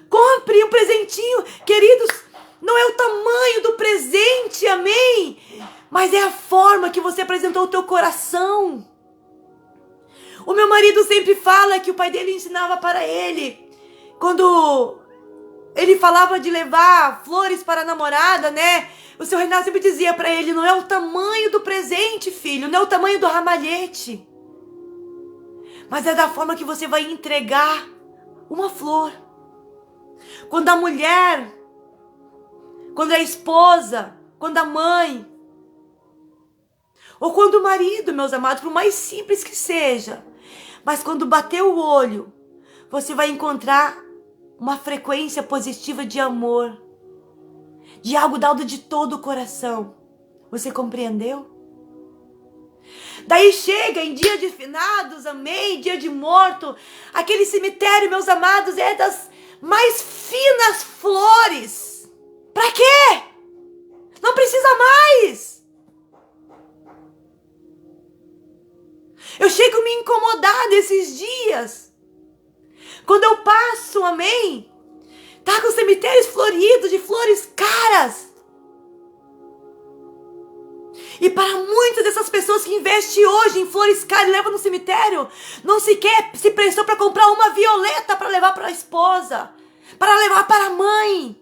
Speaker 1: Compre um presentinho, queridos. Não é o tamanho do presente, amém? Mas é a forma que você apresentou o teu coração. O meu marido sempre fala que o pai dele ensinava para ele, quando ele falava de levar flores para a namorada, né? O seu Renato sempre dizia para ele: não é o tamanho do presente, filho, não é o tamanho do ramalhete, mas é da forma que você vai entregar uma flor. Quando a mulher, quando a esposa, quando a mãe, ou quando o marido, meus amados, por mais simples que seja, mas quando bater o olho, você vai encontrar uma frequência positiva de amor, de algo dado de todo o coração. Você compreendeu? Daí chega em dia de finados, amém, dia de morto, aquele cemitério, meus amados, é das mais finas flores. Pra quê? Não precisa mais. Eu chego a me incomodar nesses dias. Quando eu passo, amém, tá com cemitérios floridos, de flores caras. E para muitas dessas pessoas que investem hoje em flores caras e levam no cemitério, não sequer se prestou para comprar uma violeta para levar para a esposa, para levar para a mãe.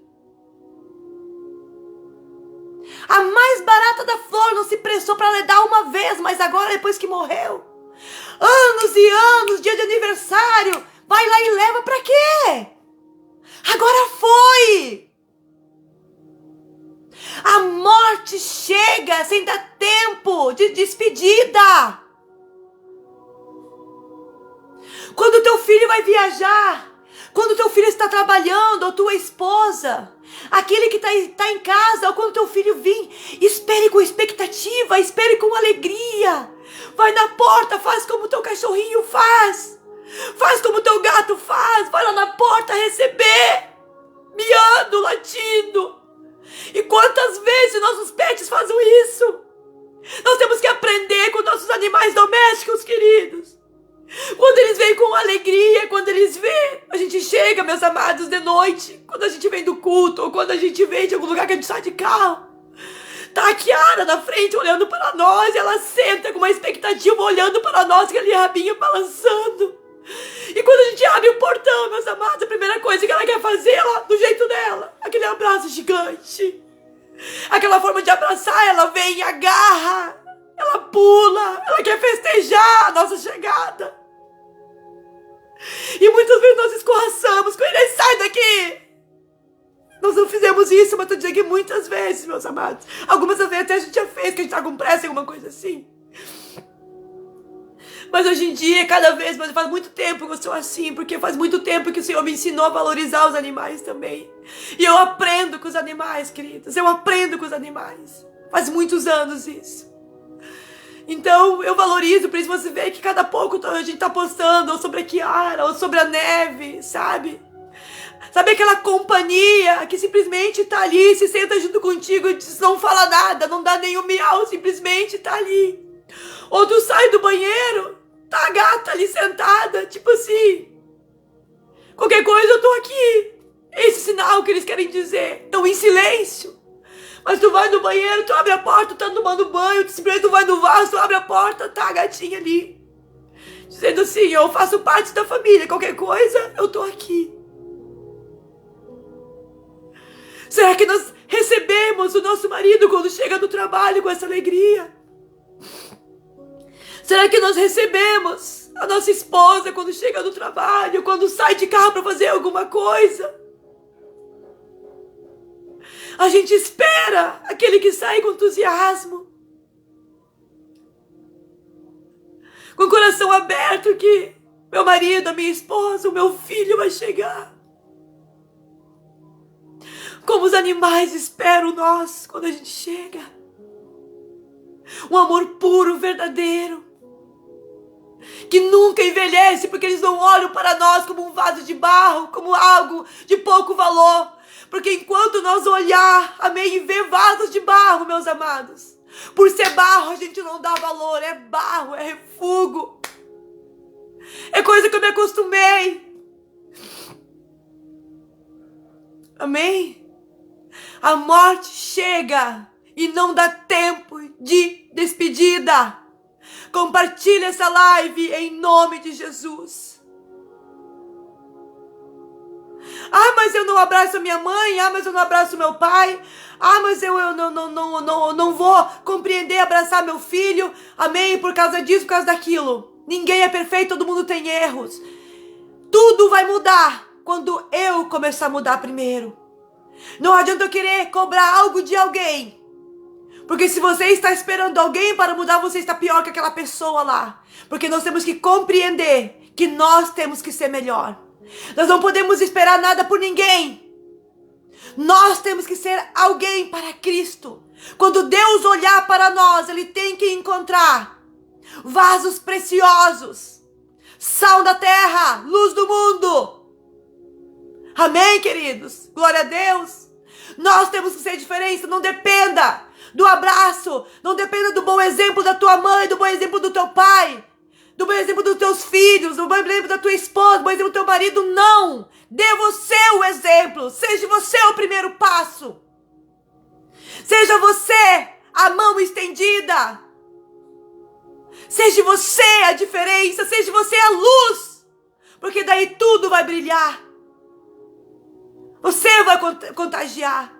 Speaker 1: A mais barata da flor não se prestou para lhe dar uma vez, mas agora depois que morreu, anos e anos, dia de aniversário, vai lá e leva para quê? Agora foi! A morte chega sem dar tempo de despedida. Quando teu filho vai viajar, quando teu filho está trabalhando, ou tua esposa, aquele que está em casa, ou quando teu filho vir, espere com expectativa, espere com alegria. Vai na porta, faz como teu cachorrinho faz. Faz como teu gato faz, vai lá na porta receber, miando, latindo. E quantas vezes nossos pets fazem isso? Nós temos que aprender com nossos animais domésticos, queridos. Quando eles vêm com alegria, quando eles vêm, a gente chega, meus amados, de noite, quando a gente vem do culto, ou quando a gente vem de algum lugar que a gente sai de carro, tá a Kiara na frente olhando para nós, e ela senta com uma expectativa olhando para nós, aquele rabinho balançando. E quando a gente abre o portão, meus amados, a primeira coisa que ela quer fazer, ela, do jeito dela, aquele abraço gigante, aquela forma de abraçar, ela vem e agarra, ela pula, ela quer festejar a nossa chegada. E muitas vezes nós escorraçamos com ele, sai daqui! Nós não fizemos isso, mas tô dizendo que muitas vezes, meus amados. Algumas vezes até a gente já fez, que a gente tá com pressa, alguma coisa assim. Mas hoje em dia, cada vez mais, faz muito tempo que eu sou assim, porque faz muito tempo que o Senhor me ensinou a valorizar os animais também. E eu aprendo com os animais, queridos, eu aprendo com os animais. Faz muitos anos isso. Então, eu valorizo, por isso você vê que cada pouco a gente tá postando, ou sobre a Kiara, ou sobre a Neve, sabe? Sabe aquela companhia que simplesmente tá ali, se senta junto contigo e não fala nada, não dá nenhum miau, simplesmente tá ali. Ou tu sai do banheiro, tá a gata ali sentada, tipo assim, qualquer coisa eu tô aqui. Esse sinal que eles querem dizer. Estão em silêncio. Mas tu vai no banheiro, tu abre a porta, tu tá tomando banho, tu simplesmente tu vai no vaso, tu abre a porta, tá a gatinha ali. Dizendo assim, eu faço parte da família, qualquer coisa, eu tô aqui. Será que nós recebemos o nosso marido quando chega do trabalho com essa alegria? Será que nós recebemos a nossa esposa quando chega do trabalho, quando sai de carro para fazer alguma coisa? A gente espera aquele que sai com entusiasmo, com o coração aberto, que meu marido, a minha esposa, o meu filho vai chegar. Como os animais esperam nós quando a gente chega. Um amor puro, verdadeiro, que nunca envelhece, porque eles não olham para nós como um vaso de barro, como algo de pouco valor. Porque enquanto nós olhar, amém, e ver vasos de barro, meus amados, por ser barro a gente não dá valor, é barro, é refúgio. É coisa que eu me acostumei. Amém? A morte chega e não dá tempo de despedida. Compartilhe essa live em nome de Jesus. Ah, mas eu não abraço a minha mãe. Ah, mas eu não abraço meu pai. Ah, mas eu não vou compreender, abraçar meu filho. Amém? Por causa disso, por causa daquilo. Ninguém é perfeito, todo mundo tem erros. Tudo vai mudar quando eu começar a mudar primeiro. Não adianta eu querer cobrar algo de alguém. Porque se você está esperando alguém para mudar, você está pior que aquela pessoa lá. Porque nós temos que compreender que nós temos que ser melhor. Nós não podemos esperar nada por ninguém. Nós temos que ser alguém para Cristo. Quando Deus olhar para nós, Ele tem que encontrar vasos preciosos, sal da terra, luz do mundo. Amém, queridos? Glória a Deus. Nós temos que ser diferença. Não dependa do abraço, não dependa do bom exemplo da tua mãe, do bom exemplo do teu pai, do bom exemplo dos teus filhos, do bom exemplo da tua esposa, do bom exemplo do teu marido. Não! Dê você o exemplo. Seja você o primeiro passo. Seja você a mão estendida. Seja você a diferença. Seja você a luz. Porque daí tudo vai brilhar. Você vai contagiar.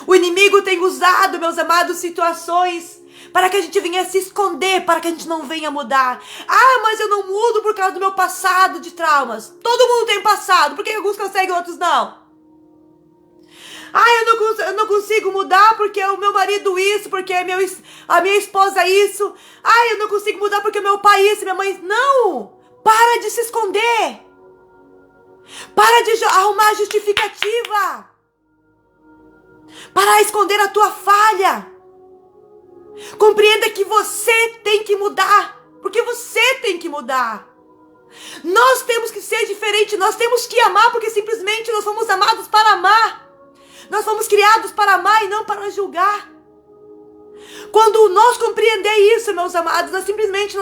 Speaker 1: O inimigo tem usado, meus amados, situações para que a gente venha se esconder, para que a gente não venha mudar. Ah, mas eu não mudo por causa do meu passado de traumas. Todo mundo tem passado, por que alguns conseguem e outros não? Ah, eu não consigo mudar porque o meu marido isso, porque a minha esposa isso. Ah, eu não consigo mudar porque meu pai isso, minha mãe... Não! Para de se esconder. Para de arrumar justificativa. Para esconder a tua falha. Compreenda que você tem que mudar. Porque você tem que mudar. Nós temos que ser diferentes. Nós temos que amar porque simplesmente nós fomos amados para amar. Nós fomos criados para amar e não para julgar. Quando nós compreender isso, meus amados, nós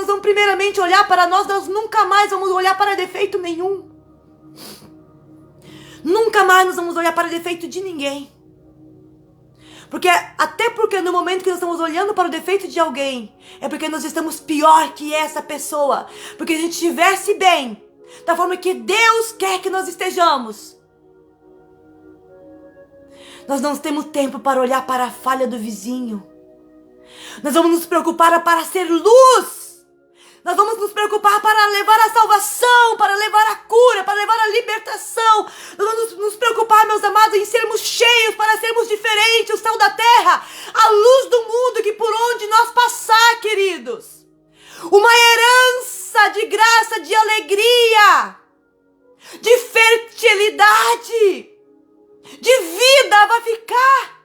Speaker 1: vamos primeiramente olhar para nós nunca mais vamos olhar para defeito nenhum. Nunca mais nós vamos olhar para defeito de ninguém. Até porque no momento que nós estamos olhando para o defeito de alguém, é porque nós estamos pior que essa pessoa. Porque se a gente estivesse bem, da forma que Deus quer que nós estejamos, nós não temos tempo para olhar para a falha do vizinho. Nós vamos nos preocupar para ser luz. Nós vamos nos preocupar para levar a salvação, para levar a cura, para levar a libertação. Nós vamos nos preocupar, meus amados, em sermos cheios, para sermos diferentes, o sal da terra, a luz do mundo que por onde nós passar, queridos. Uma herança de graça, de alegria, de fertilidade, de vida vai ficar.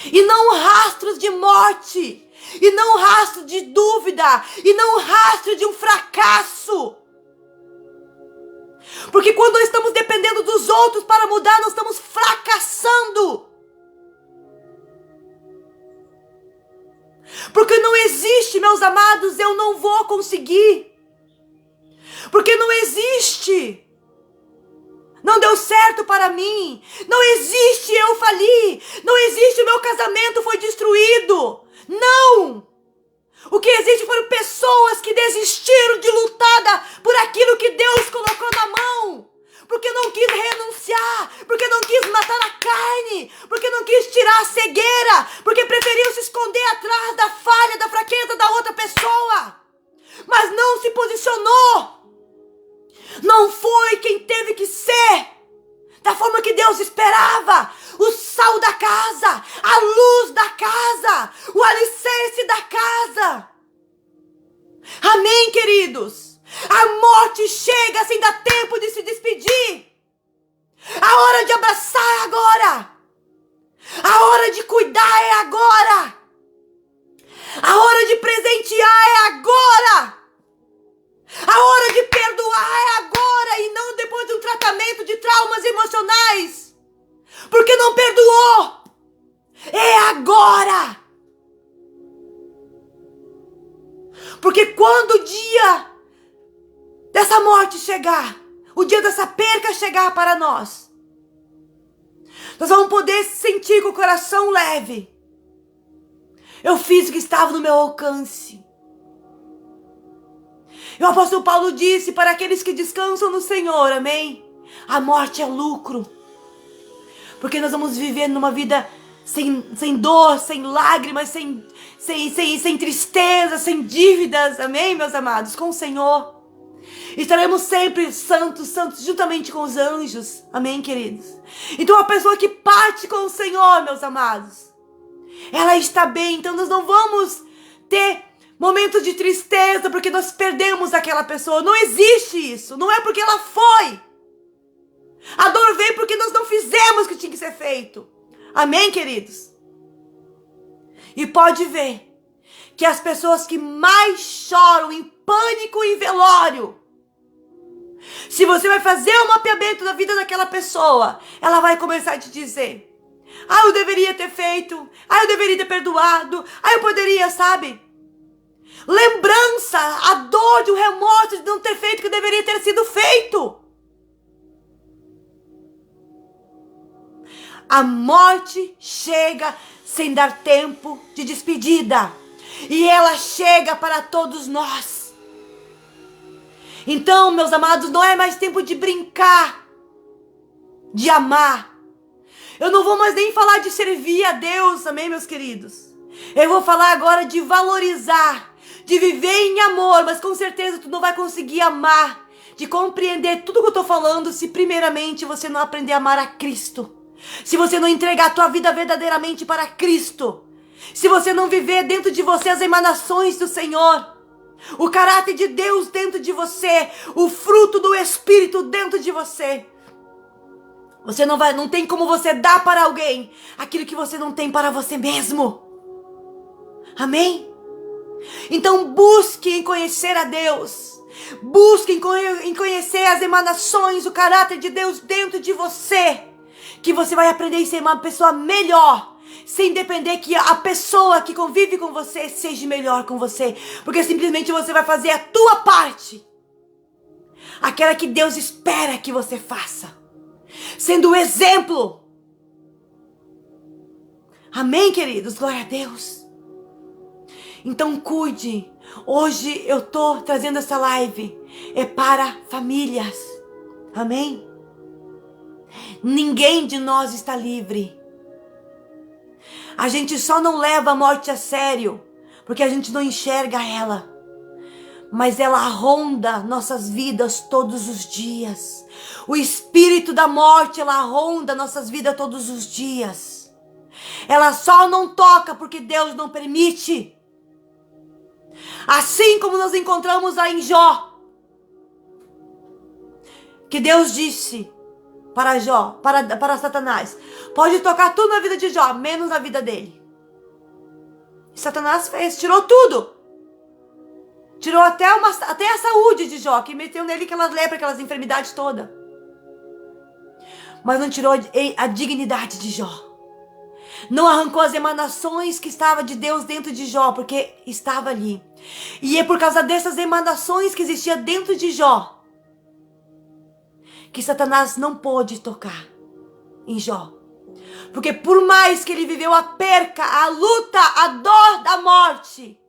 Speaker 1: E não rastros de morte, e não rastro de dúvida, e não rastro de um fracasso. Porque quando nós estamos dependendo dos outros para mudar, nós estamos fracassando. Porque não existe, meus amados, eu não vou conseguir. Porque não existe. Não deu certo para mim. Não existe, eu fali. Não existe, o meu casamento foi destruído. Não! O que existe foram pessoas que desistiram de lutar por aquilo que Deus colocou na mão. Porque não quis renunciar. Porque não quis matar a carne. Porque não quis tirar a cegueira. Porque preferiu se esconder atrás da falha, da fraqueza da outra pessoa. Mas não se posicionou. Não foi quem teve que ser, da forma que Deus esperava, o sal da casa, a luz da casa, o alicerce da casa. Amém, queridos? A morte chega sem dar tempo de se despedir. A hora de abraçar é agora. A hora de cuidar é agora. A hora de presentear é agora. A hora de perdoar é agora e não depois de um tratamento de traumas emocionais. Porque não perdoou. É agora. Porque quando o dia dessa morte chegar, o dia dessa perca chegar para nós vamos poder sentir com o coração leve. Eu fiz o que estava no meu alcance. E o apóstolo Paulo disse para aqueles que descansam no Senhor, amém? A morte é lucro. Porque nós vamos viver numa vida sem dor, sem lágrimas, sem tristeza, sem dívidas, amém, meus amados? Com o Senhor. Estaremos sempre santos juntamente com os anjos, amém, queridos? Então a pessoa que parte com o Senhor, meus amados, ela está bem. Então nós não vamos ter momentos de tristeza porque nós perdemos aquela pessoa. Não existe isso. Não é porque ela foi. A dor veio porque nós não fizemos o que tinha que ser feito. Amém, queridos? E pode ver que as pessoas que mais choram em pânico e velório, se você vai fazer um mapeamento da vida daquela pessoa, ela vai começar a te dizer: ah, eu deveria ter feito. Ah, eu deveria ter perdoado. Ah, eu poderia, sabe? Lembrança, a dor de um remorso de não ter feito o que deveria ter sido feito. A morte chega sem dar tempo de despedida. E ela chega para todos nós. Então, meus amados, não é mais tempo de brincar, de amar. Eu não vou mais nem falar de servir a Deus, amém, meus queridos? Eu vou falar agora de valorizar, de viver em amor, mas com certeza tu não vai conseguir amar, de compreender tudo que eu tô falando se primeiramente você não aprender a amar a Cristo. Se você não entregar a tua vida verdadeiramente para Cristo. Se você não viver dentro de você as emanações do Senhor. O caráter de Deus dentro de você. O fruto do Espírito dentro de você. Você não tem como você dar para alguém aquilo que você não tem para você mesmo. Amém? Então busque em conhecer a Deus. Busque em conhecer as emanações, o caráter de Deus dentro de você. Que você vai aprender a ser uma pessoa melhor. sem depender que a pessoa que convive com você seja melhor com você, porque simplesmente você vai fazer a tua parte, aquela que Deus espera que você faça, sendo o exemplo. Amém, queridos? Glória a Deus. Então cuide. Hoje eu tô trazendo essa live para famílias. Amém? Ninguém de nós está livre. A gente só não leva a morte a sério porque a gente não enxerga ela. Mas ela ronda nossas vidas todos os dias. O espírito da morte, ela ronda nossas vidas todos os dias. Ela só não toca porque Deus não permite. Assim como nós encontramos lá em Jó, que Deus disse para Jó, para Satanás: pode tocar tudo na vida de Jó, menos na vida dele. E Satanás fez, tirou tudo. Tirou até a saúde de Jó, que meteu nele aquelas lepras, aquelas enfermidades todas. Mas não tirou a dignidade de Jó. Não arrancou as emanações que estava de Deus dentro de Jó, porque estava ali. E é por causa dessas emanações que existia dentro de Jó que Satanás não pôde tocar em Jó. Porque por mais que ele viveu a perca, a luta, a dor da morte,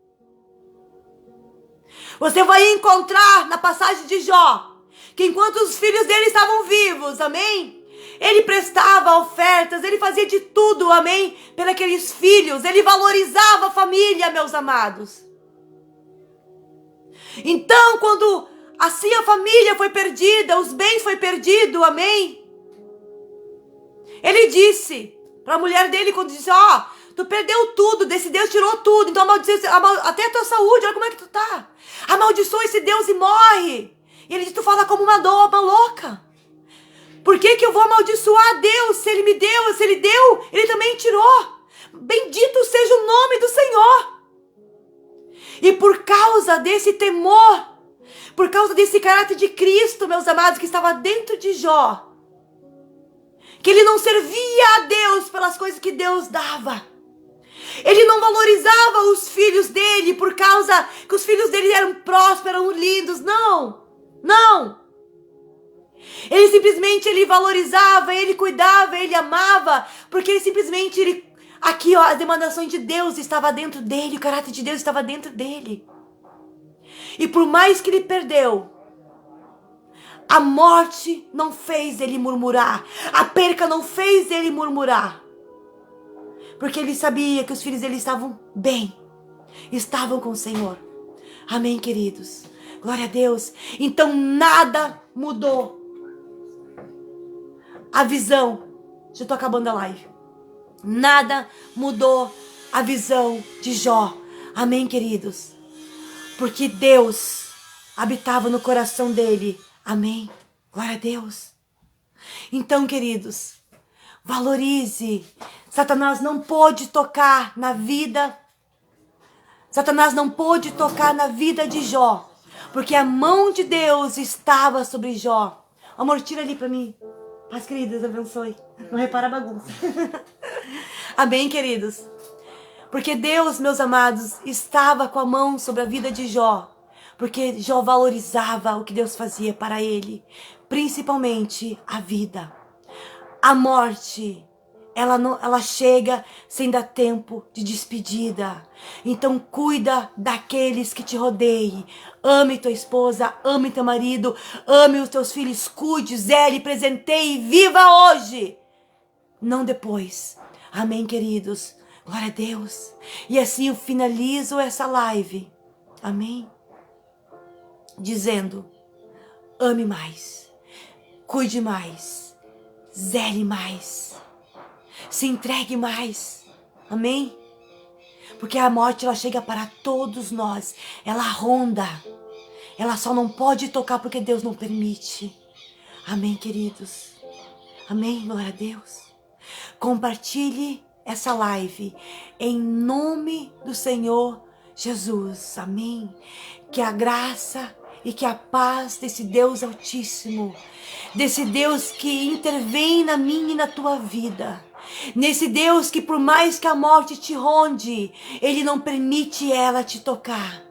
Speaker 1: você vai encontrar na passagem de Jó que enquanto os filhos dele estavam vivos, amém? Ele prestava ofertas, ele fazia de tudo, amém? Pelos aqueles filhos, ele valorizava a família, meus amados. Então, quando assim a família foi perdida, os bens foi perdido, amém? Ele disse para a mulher dele, quando disse: ó, tu perdeu tudo, desse Deus tirou tudo, então até a tua saúde, olha como é que tu tá. Amaldiçoa esse Deus e morre. E ele disse: tu fala como uma louca. Por que eu vou amaldiçoar Deus? Se ele me deu, se ele deu, ele também tirou. Bendito seja o nome do Senhor. E por causa desse temor, por causa desse caráter de Cristo, meus amados, que estava dentro de Jó, que ele não servia a Deus pelas coisas que Deus dava. Ele não valorizava os filhos dele por causa que os filhos dele eram prósperos, eram lindos. Não, não. Ele simplesmente valorizava, ele cuidava, ele amava, porque ele simplesmente, aqui ó, as emanações de Deus estavam dentro dele, o caráter de Deus estava dentro dele. E por mais que ele perdeu, a morte não fez ele murmurar, a perca não fez ele murmurar, porque ele sabia que os filhos dele estavam bem, estavam com o Senhor. Amém, queridos? Glória a Deus. Então nada mudou a visão. Já estou acabando a live. Nada mudou a visão de Jó. Amém, queridos? Porque Deus habitava no coração dele. Amém? Glória a Deus. Então, queridos, valorize. Satanás não pôde tocar na vida. Satanás não pôde tocar na vida de Jó, porque a mão de Deus estava sobre Jó. Amor, tira ali para mim. Paz, queridas, abençoe. Não repara a bagunça. Amém, queridos? Porque Deus, meus amados, estava com a mão sobre a vida de Jó. Porque Jó valorizava o que Deus fazia para ele. Principalmente a vida. A morte, ela chega sem dar tempo de despedida. Então cuida daqueles que te rodeiem. Ame tua esposa, ame teu marido, ame os teus filhos, cuide, zele, presenteie, viva hoje, não depois. Amém, queridos? Glória a Deus. E assim eu finalizo essa live. Amém? Dizendo: ame mais, cuide mais, zele mais, se entregue mais. Amém? Porque a morte, ela chega para todos nós. Ela ronda. Ela só não pode tocar porque Deus não permite. Amém, queridos? Amém? Glória a Deus. Compartilhe essa live em nome do Senhor Jesus. Amém? Que a graça e que a paz desse Deus Altíssimo, desse Deus que intervém na minha e na tua vida, Nesse Deus que por mais que a morte te ronde, Ele não permite ela te tocar.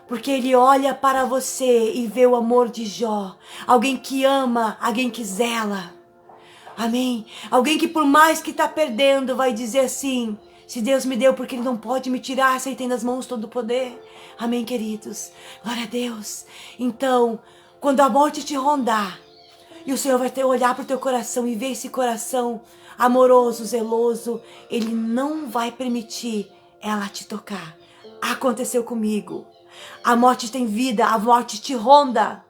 Speaker 1: Porque Ele olha para você e vê o amor de Jó. Alguém que ama, alguém que zela. Amém? Alguém que por mais que está perdendo vai dizer assim, se Deus me deu porque Ele não pode me tirar, se Ele tem nas mãos todo o poder. Amém, queridos? Glória a Deus. Então, quando a morte te rondar, e o Senhor vai ter olhar para o teu coração e ver esse coração amoroso, zeloso, Ele não vai permitir ela te tocar. Aconteceu comigo. A morte tem vida, a morte te ronda.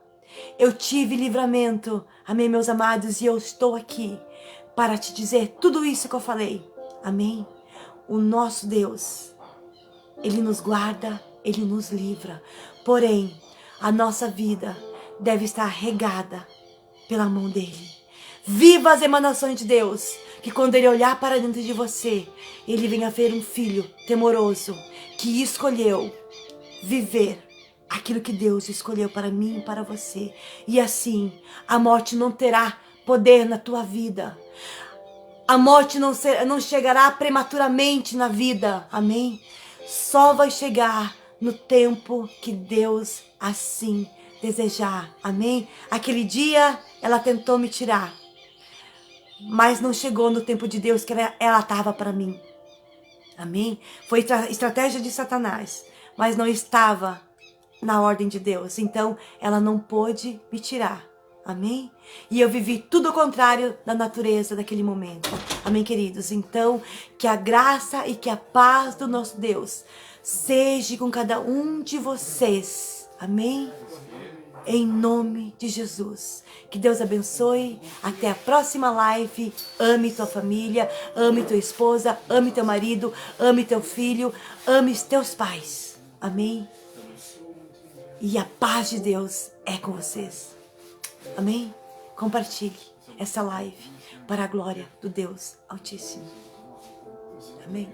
Speaker 1: Eu tive livramento, amém, meus amados, e eu estou aqui para te dizer tudo isso que eu falei, amém? O nosso Deus, Ele nos guarda, Ele nos livra, porém, a nossa vida deve estar regada pela mão dEle. Viva as emanações de Deus, que quando Ele olhar para dentro de você, Ele venha ver um filho temoroso, que escolheu viver aquilo que Deus escolheu para mim e para você. E assim, a morte não terá poder na tua vida. A morte não chegará prematuramente na vida. Amém? Só vai chegar no tempo que Deus assim desejar. Amém? Aquele dia ela tentou me tirar. Mas não chegou no tempo de Deus que ela estava para mim. Amém? Foi estratégia de Satanás. Mas não estava na ordem de Deus. Então, ela não pôde me tirar. Amém? E eu vivi tudo o contrário da natureza daquele momento. Amém, queridos? Então, que a graça e que a paz do nosso Deus seja com cada um de vocês. Amém? Em nome de Jesus. Que Deus abençoe. Até a próxima live. Ame tua família, ame tua esposa, ame teu marido, ame teu filho, ame os teus pais. Amém? E a paz de Deus é com vocês. Amém? Compartilhe essa live para a glória do Deus Altíssimo. Amém?